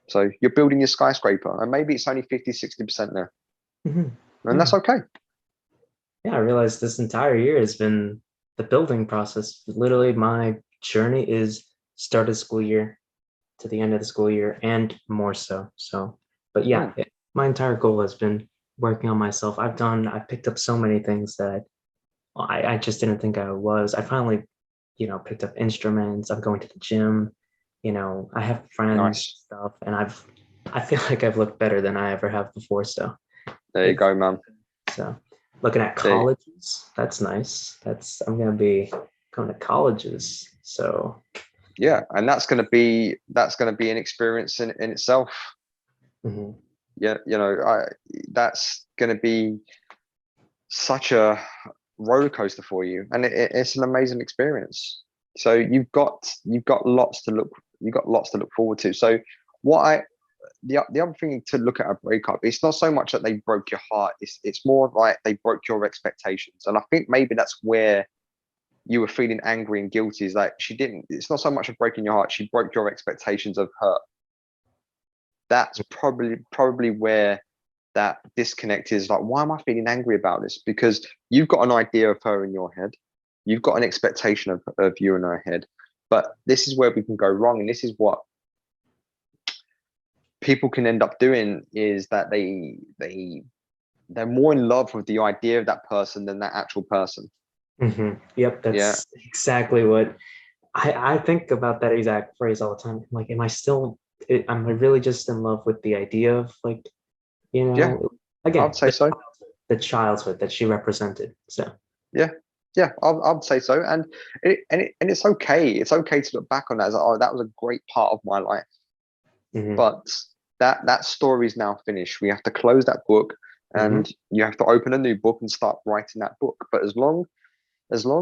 So you're building your skyscraper, and maybe it's only 50, 60% there. And that's okay. Yeah, I realized this entire year has been the building process. Literally, my journey is start of school year to the end of the school year, and more so. So, but yeah, my entire goal has been working on myself. I've picked up so many things that I just didn't think I was. I finally, picked up instruments. I'm going to the gym. I have friends stuff, and I feel like I've looked better than I ever have before. So there you go, man. So looking at colleges, that's nice. I'm gonna be going to colleges. So yeah, and that's gonna be an experience in itself. Yeah, that's gonna be such a roller coaster for you, and it's an amazing experience. So you've got lots to look forward to. So the other thing to look at a breakup, it's not so much that they broke your heart, it's more like they broke your expectations. And I think maybe that's where you were feeling angry and guilty, is like it's not so much of breaking your heart, she broke your expectations of her. That's probably where that disconnect is. Like, why am I feeling angry about this? Because you've got an idea of her in your head, you've got an expectation of you in her head, but this is where we can go wrong. And this is what people can end up doing is that they're more in love with the idea of that person than that actual person. Yep, Yeah, that's exactly what I think about that exact phrase all the time. Like, am I really just in love with the idea of, like, yeah, I'd again, say so. the childhood that she represented. So, Yeah, yeah, I'd say so. And it's okay. It's okay to look back on that as, oh, that was a great part of my life. mhm, But that story is now finished. We have to close that book, mhm, and you have to open a new book and start writing that book. But as long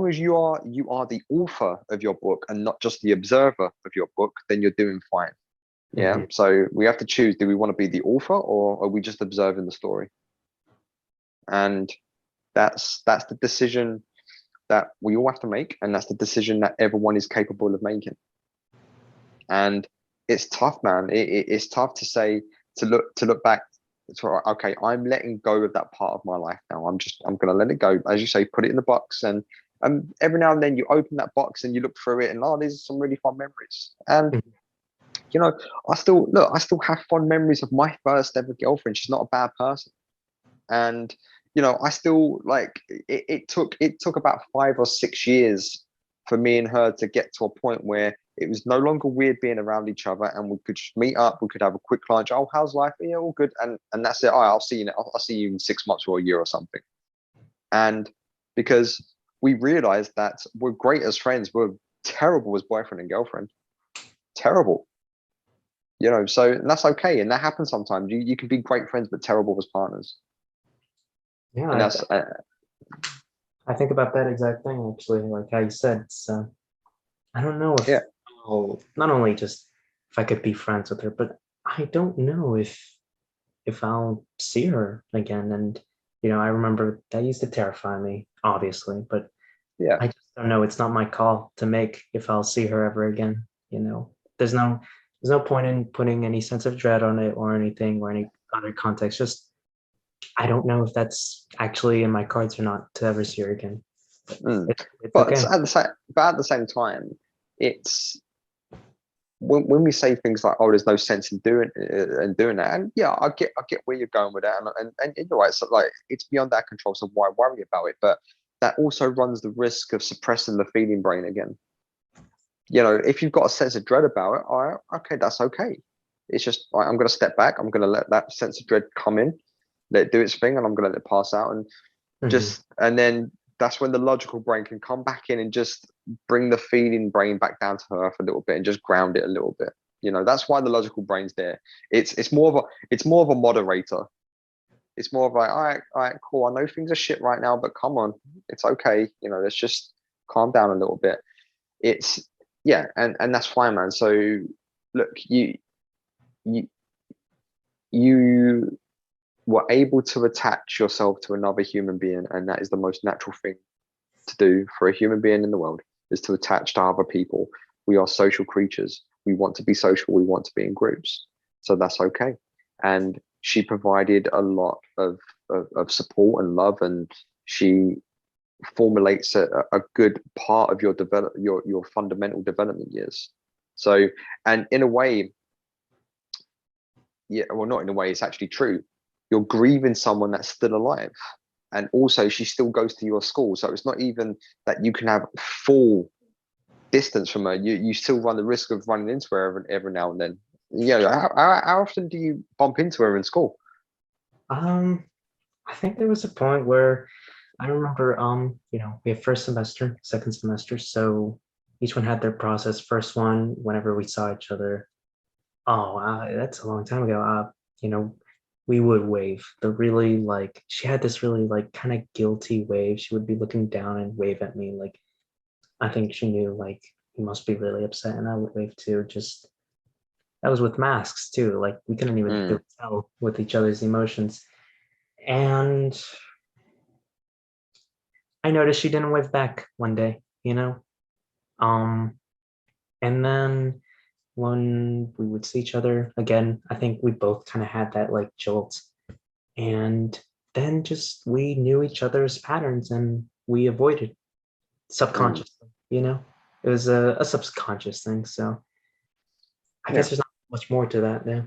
as you are the author of your book and not just the observer of your book, then you're doing fine. Yeah. mhm. So we have to choose: do we want to be the author, or are we just observing the story? And that's the decision that we all have to make, and that's the decision that everyone is capable of making. And it's tough, man. It's tough to say, to look back. Okay, I'm letting go of that part of my life now. I'm gonna let it go, as you say, put it in the box, and every now and then you open that box and you look through it, and oh, these are some really fun memories. And Mhm. you know, I still have fond memories of my first ever girlfriend. She's not a bad person. And I still like it. It took about 5 or 6 years for me and her to get to a point where it was no longer weird being around each other, and we could just meet up. We could have a quick lunch. Oh, how's life? Yeah, all good. And that's it. Oh, I'll see you. I'll see you in 6 months or a year or something. And because we realized that we're great as friends, we're terrible as boyfriend and girlfriend. Terrible. So that's okay, and that happens sometimes. You can be great friends but terrible as partners, Yeah, and that's I think about that exact thing actually. Like how you said, it's I don't know if yeah. not only just if I could be friends with her, but I don't know if I'll see her again. And I remember that used to terrify me, obviously, but Yeah. I just don't know. It's not my call to make if I'll see her ever again. There's no point in putting any sense of dread on it or anything or any other context. Just I don't know if that's actually in my cards or not to ever see her again. But Mm. it's But okay. at the same time, it's when we say things like, "Oh, there's no sense in doing that," and yeah, I get where you're going with that, and you're right. So like, it's beyond our control, so why worry about it? But that also runs the risk of suppressing the feeling brain again. If you've got a sense of dread about it, all right, okay, that's okay. It's just, all right, I'm going to step back. I'm going to let that sense of dread come in, let it do its thing, and I'm going to let it pass out. Mhm. And then that's when the logical brain can come back in and just bring the feeling brain back down to earth a little bit and just ground it a little bit. That's why the logical brain's there. It's more of a moderator. It's more of like, all right, cool. I know things are shit right now, but come on, it's okay. Let's just calm down a little bit. It's Yeah, and that's fine, man. So look, you you were able to attach yourself to another human being, and that is the most natural thing to do for a human being in the world, is to attach to other people. We are social creatures. We want to be social. We want to be in groups. So that's okay. And she provided a lot of support and love, and she formulates a good part of your fundamental development years. So, and in a way, yeah, well, not in a way, it's actually true. You're grieving someone that's still alive. And also, she still goes to your school. So it's not even that you can have full distance from her. You still run the risk of running into her every now and then. How often do you bump into her in school? Um, I think there was a point where I remember, we have first semester, second semester, so each one had their process. First one, whenever we saw each other, oh, that's a long time ago. You know, we would wave. She had this really like kind of guilty wave. She would be looking down and wave at me. Like, I think she knew like he must be really upset, and I would wave too. Just that was with masks too. Like we couldn't even Mm, really tell with each other's emotions. And I noticed she didn't wave back one day, Um, and then when we would see each other again, I think we both kind of had that like jolt. And then just we knew each other's patterns and we avoided mm, subconsciously. It was a subconscious thing. So I yeah. guess there's not much more to that. Yeah.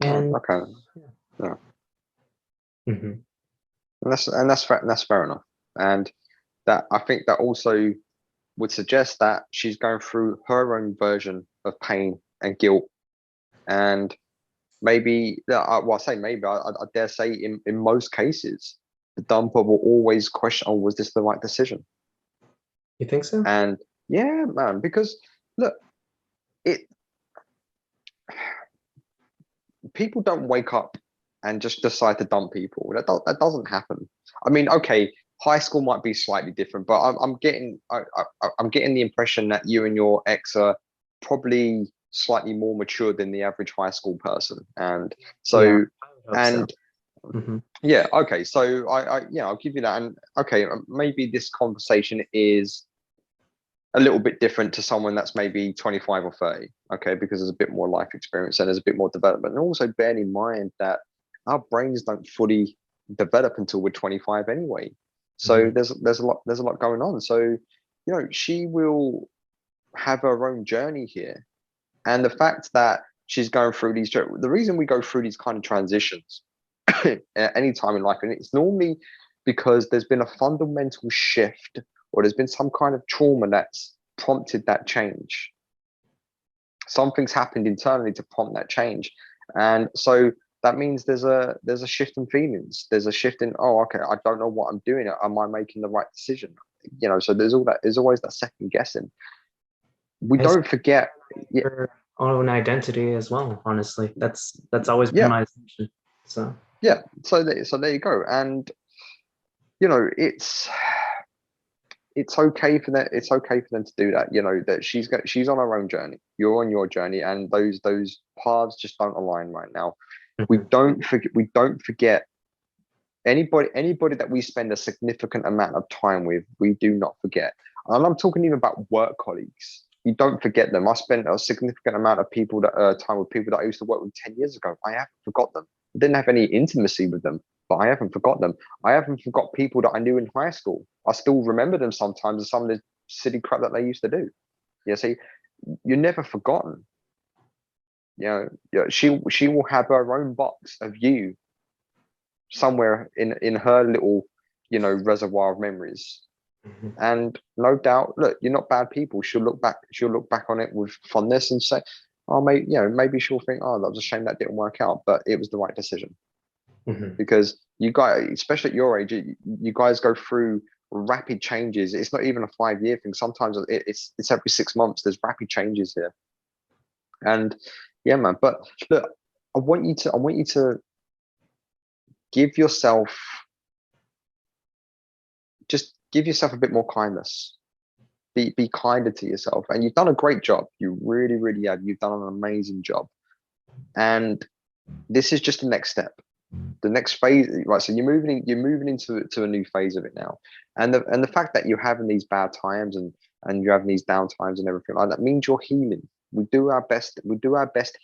Oh, And okay. Yeah. mhm, And that's fair enough. And that I think that also would suggest that she's going through her own version of pain and guilt. And maybe, well, I say maybe, I dare say in most cases, the dumper will always question, oh, was this the right decision? you think so? And yeah, man, because look, it people don't wake up and just decide to dump people. That doesn't happen. I mean, okay, high school might be slightly different, but I'm getting the impression that you and your ex are probably slightly more mature than the average high school person, and Yeah, so I would hope so. and Hmm. yeah, okay, so yeah, I'll give you that. And okay, maybe this conversation is a little bit different to someone that's maybe 25 or 30, okay, because there's a bit more life experience and there's a bit more development. And also bearing in mind that our brains don't fully develop until we're 25 anyway. So Hmm. there's a lot going on. So, she will have her own journey here. And the fact that she's going through the reason we go through these kind of transitions at any time in life, and it's normally because there's been a fundamental shift or there's been some kind of trauma that's prompted that change. Something's happened internally to prompt that change, and so that means there's a shift in feelings. There's a shift in, oh, okay, I don't know what I'm doing. Am I making the right decision? So there's all that. There's always that second guessing. We As don't forget. Yeah, her own identity as well. Honestly, that's always been yeah, my assumption. So yeah. So there you go. And it's okay for that. It's okay for them to do that. That she's on her own journey. You're on your journey, and those paths just don't align right now. We mhm. don't forget. We don't forget anybody that we spend a significant amount of time with. We do not forget. And I'm talking even about work colleagues. You don't forget them. I spent a significant amount of time with people that I used to work with 10 years ago. I haven't forgot them. I didn't have any intimacy with them, but I haven't forgot them. I haven't forgot people that I knew in high school. I still remember them sometimes and some of the silly crap that they used to do. Yeah, see, you're never forgotten. She will have her own box of you somewhere in her little, reservoir of memories. Mhm. And no doubt, look, you're not bad people. She'll look back on it with fondness and say, oh, maybe she'll think, oh, that was a shame that didn't work out, but it was the right decision. Mhm. Because you guys, especially at your age, you guys go through rapid changes. It's not even a 5-year thing. Sometimes it's every 6 months. There's rapid changes here. And yeah, man. But look, I want you to give yourself just give yourself a bit more kindness. Be kinder to yourself. And you've done a great job. You really, really have. You've done an amazing job. And this is just the next step. The next phase, right? So you're moving into a new phase of it now. And the fact that you're having these bad times and you're having these down times and everything like that means you're healing. We do our best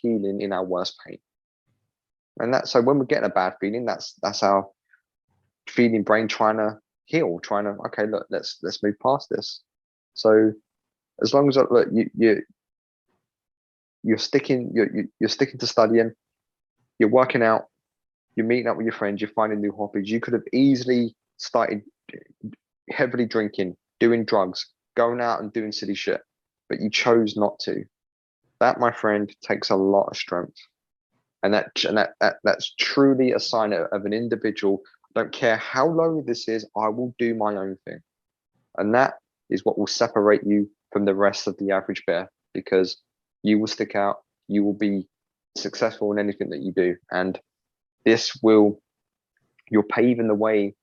healing in our worst pain. And that so when we're getting a bad feeling, that's our feeling brain trying to heal, trying to, okay, look, let's move past this. So as long as look, you're sticking to studying, you're working out, you're meeting up with your friends, you're finding new hobbies. You could have easily started heavily drinking, doing drugs, going out and doing silly shit, but you chose not to. That, my friend, takes a lot of strength, and that's truly a sign of an individual. I don't care how low this is, I will do my own thing, and that is what will separate you from the rest of the average bear, because you will stick out, you will be successful in anything that you do, and this will you're paving the way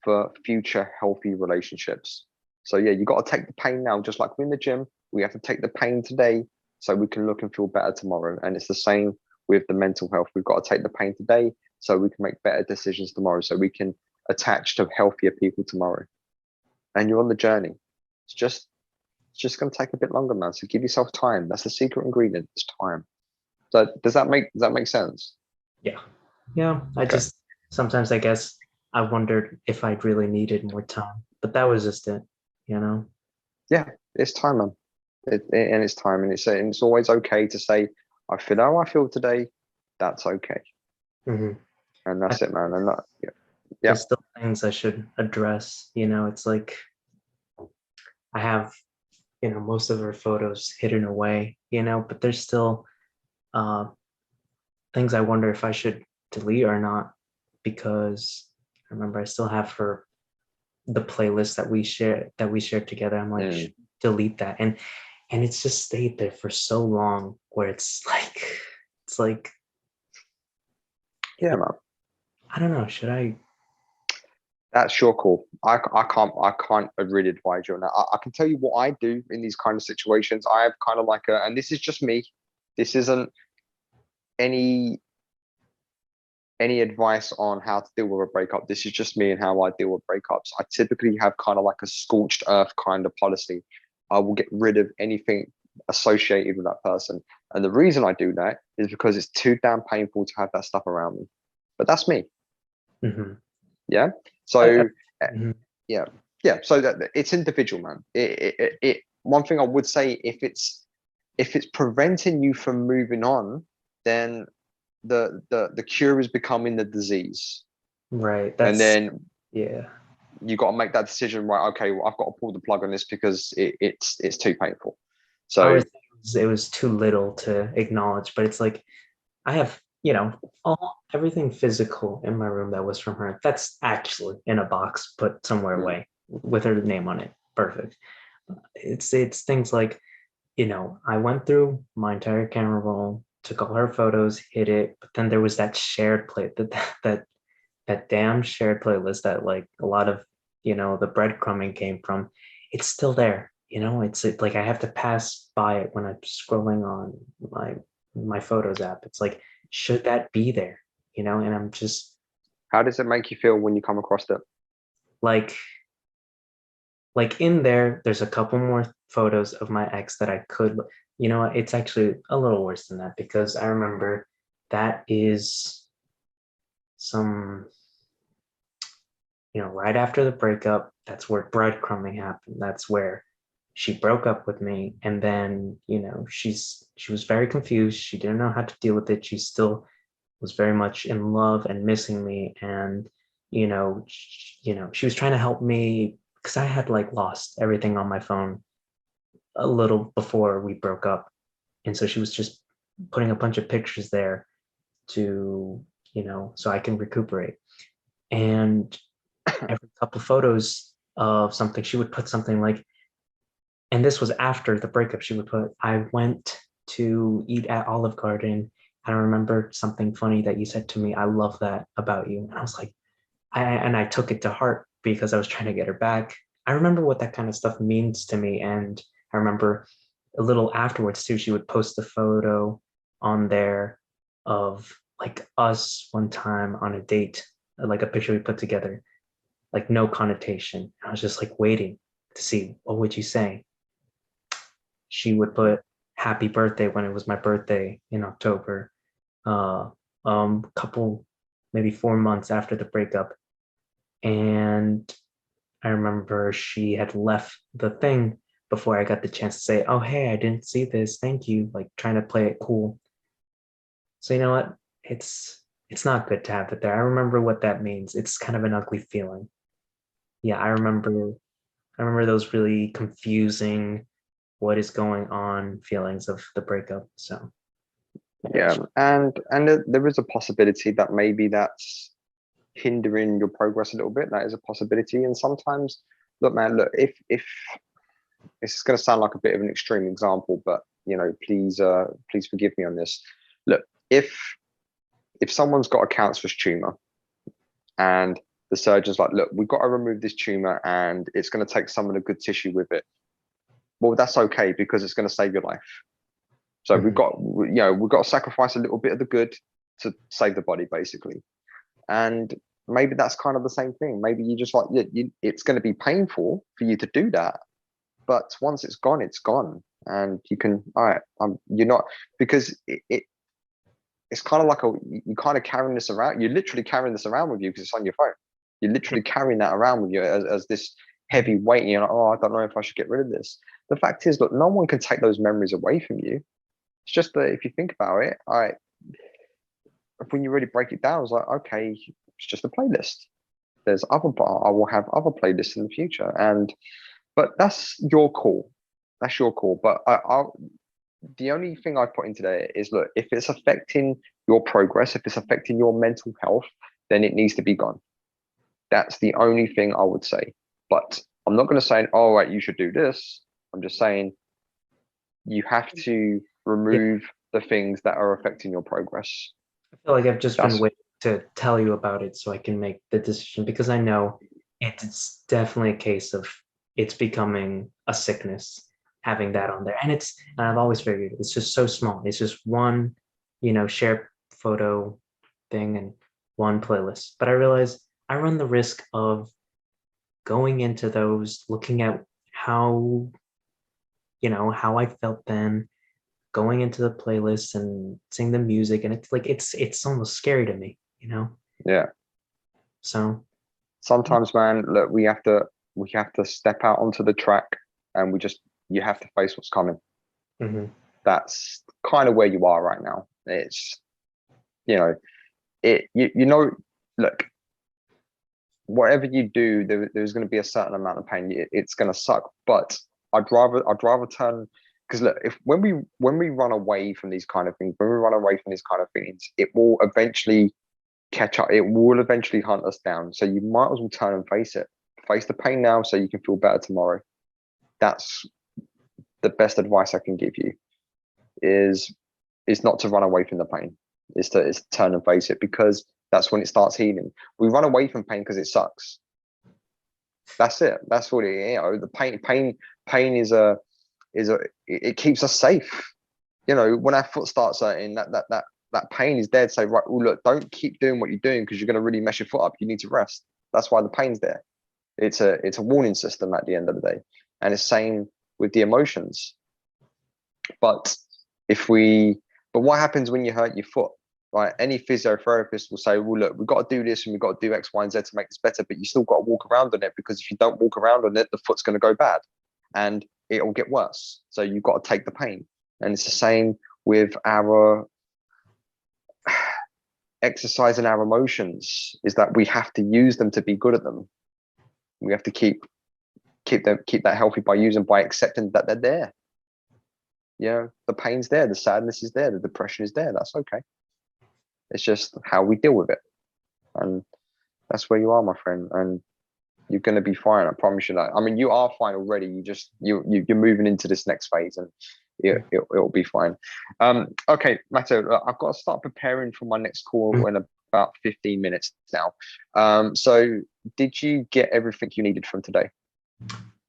for future healthy relationships. So yeah, you got to take the pain now, just like we're in the gym. We have to take the pain today so we can look and feel better tomorrow. And it's the same with the mental health. We've got to take the pain today so we can make better decisions tomorrow, so we can attach to healthier people tomorrow. And you're on the journey. It's just going to take a bit longer, man. So give yourself time. That's the secret ingredient. It's time. So does that make sense? Yeah, yeah. I Okay. just sometimes I guess I wondered if I really needed more time, but that was just it. You know. Yeah, it's time, man. And it's time, and it's always okay to say, I feel how I feel today. that's okay. Hmm. And that's it, man. And that, yeah. Yeah. There's still things I should address. It's like I have, most of her photos hidden away, but there's still uh, things I wonder if I should delete or not, because I remember I still have the playlist that we shared together. I'm like, Mm. delete that. And it's just stayed there for so long where it's like Yeah, man. I don't know, should I? That's your call. I can't really advise you on that. I can tell you what I do in these kind of situations. I have kind of like and this is just me. This isn't any advice on how to deal with a breakup. This is just me and how I deal with breakups. I typically have kind of like a scorched earth kind of policy. I will get rid of anything associated with that person. And the reason I do that is because it's too damn painful to have that stuff around me. But that's me. Mhm. Yeah. I- So mhm. yeah, yeah. So that it's individual, man. One thing I would say, if it's preventing you from moving on, then the cure is becoming the disease, Right, and that's, then yeah. you got to make that decision. Right? Okay, well, I've got to pull the plug on this because it's too painful. I So always think it was too little to acknowledge, but it's like I have, everything physical in my room that was from her. That's actually in a box put somewhere mm, away with her name on it. Perfect. It's things like, I went through my entire camera roll, took all her photos, hid it, but then there was that shared play that damn shared playlist that like a lot of the breadcrumbing came from. It's still there. Like I have to pass by it when I'm scrolling on my photos app. It's like, should that be there? And I'm just how does it make you feel when you come across it? like in there's a couple more photos of my ex that I could, it's actually a little worse than that, because I remember that is some, right after the breakup. That's where breadcrumbing happened. That's where she broke up with me. And then, she was very confused. She didn't know how to deal with it. She still was very much in love and missing me. And, she was trying to help me because I had like lost everything on my phone a little before we broke up. And so she was just putting a bunch of pictures there to, so I can recuperate. And every couple photos of something, she would put something like, and this was after the breakup, she would put, I went to eat at Olive Garden. I remember something funny that you said to me. I love that about you. And I was like, I took it to heart because I was trying to get her back. I remember what that kind of stuff means to me. And I remember a little afterwards too, she would post a photo on there of like us one time on a date, like a picture we put together, like no connotation. I was just like waiting to see what would you say. She would put happy birthday when it was my birthday in October. Uh, couple maybe 4 months after the breakup, and I remember she had left the thing before I got the chance to say, "Oh, hey, I didn't see this. Thank you." Like trying to play it cool. So you know what? It's not good to have it there. I remember what that means. It's kind of an ugly feeling. Yeah, I remember those really confusing what is going on feelings of the breakup. So yeah. Yeah, and there is a possibility that maybe that's hindering your progress a little bit. That is a possibility. And sometimes, look, man, look, if this is going to sound like a bit of an extreme example, but please forgive me on this. Look, if someone's got a cancerous tumor and the surgeon's like, look, we've got to remove this tumor and it's going to take some of the good tissue with it. Well, that's okay because it's going to save your life. So we've Mhm. got to sacrifice a little bit of the good to save the body, basically. And maybe that's kind of the same thing. Maybe you just like it's going to be painful for you to do that, but once it's gone, and you can. All right, you're not because it's kind of like you kind of carrying this around. You're literally carrying this around with you because it's on your phone. You're literally carrying that around with you as this heavy weight. And you're like, oh, I don't know if I should get rid of this. The fact is, look, no one can take those memories away from you. It's just that if you think about it, all right, when you really break it down, I was like, okay, it's just a playlist. There's other, I will have other playlists in the future, but that's your call. That's your call. But the only thing I put into there is, look, if it's affecting your progress, if it's affecting your mental health, then it needs to be gone. That's the only thing I would say. But I'm not going to say, oh, right, you should do this. I'm just saying you have to remove the things that are affecting your progress. I feel like I've just been That's waiting to tell you about it so I can make the decision, because I know it's definitely a case of it's becoming a sickness having that on there. And I've always figured it's just so small. It's just one, share photo thing and one playlist. But I realize I run the risk of going into those, looking at how I felt then, going into the playlist and seeing the music, and it's like it's almost scary to me. yeah. So Sometimes, man, look, we have to step out onto the track, and you have to face what's coming. mhm. That's kind of where you are right now. It's you know you know, look, whatever you do, there's going to be a certain amount of pain. It's going to suck, but I'd rather turn, because look, if when we run away from these kind of things, when we run away from these kind of things, it will eventually catch up. It will eventually hunt us down. So you might as well turn and face it. Face the pain now, so you can feel better tomorrow. That's the best advice I can give you. Is not to run away from the pain. Is to turn and face it, because that's when it starts healing. We run away from pain because it sucks. That's it. That's what the pain it keeps us safe. When our foot starts hurting, that pain is there to say, right, well, look, don't keep doing what you're doing, because you're going to really mess your foot up. You need to rest. That's why the pain's there. It's a warning system at the end of the day, and it's same with the emotions. But what happens when you hurt your foot? Right, any physiotherapist will say, well, look, we've got to do this and we've got to do X, Y, and Z to make this better, but you still got to walk around on it, because if you don't walk around on it, the foot's going to go bad and it will get worse. So you've got to take the pain. And it's the same with our exercise and our emotions, is that we have to use them to be good at them. We have to keep that healthy by accepting that they're there. The pain's there, the sadness is there, the depression is there. That's okay. It's just how we deal with it, and that's where you are, my friend. And you're going to be fine. I promise you that. I mean, you are fine already. You're moving into this next phase, and it'll be fine. Okay, Matteo, I've got to start preparing for my next call in about 15 minutes now. So did you get everything you needed from today?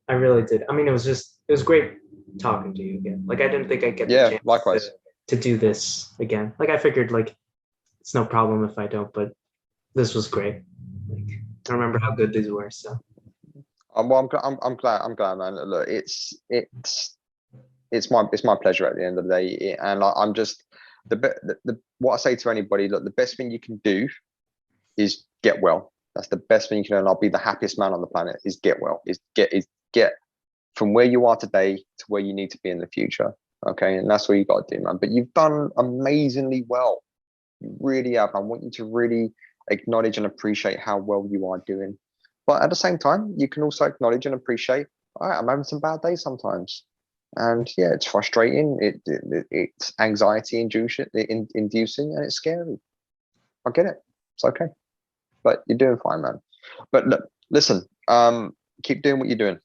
I really did. I mean, it was great talking to you again. Like, I didn't think I'd get the chance likewise. to do this again. Like, I figured, like, it's no problem if I don't, but this was great. Like, I remember how good these were. So well, I'm glad, man. Look, it's my pleasure at the end of the day, and I'm just what I say to anybody. Look, the best thing you can do is get well. That's the best thing you can do, and I'll be the happiest man on the planet. Is get well. Is get from where you are today to where you need to be in the future. Okay, and that's what you got to do, man. But you've done amazingly well. You really have. I want you to really acknowledge and appreciate how well you are doing. But at the same time, you can also acknowledge and appreciate, all right, I'm having some bad days sometimes. And yeah, it's frustrating. It's anxiety inducing, and it's scary. I get it. It's okay. But you're doing fine, man. But look, listen, keep doing what you're doing.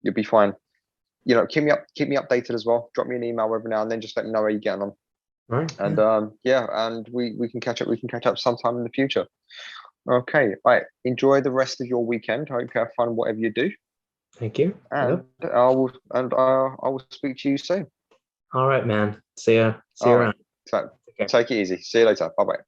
You'll be fine. Keep me updated as well. Drop me an email every now and then. Just let me know how you're getting on. right. And and we can catch up. We can catch up sometime in the future. Okay, all right. Enjoy the rest of your weekend. I hope you have fun, whatever you do. Thank you. And I will speak to you soon. All right, man. See ya. See you All right. around. So Okay. take it easy. See you later. Bye bye.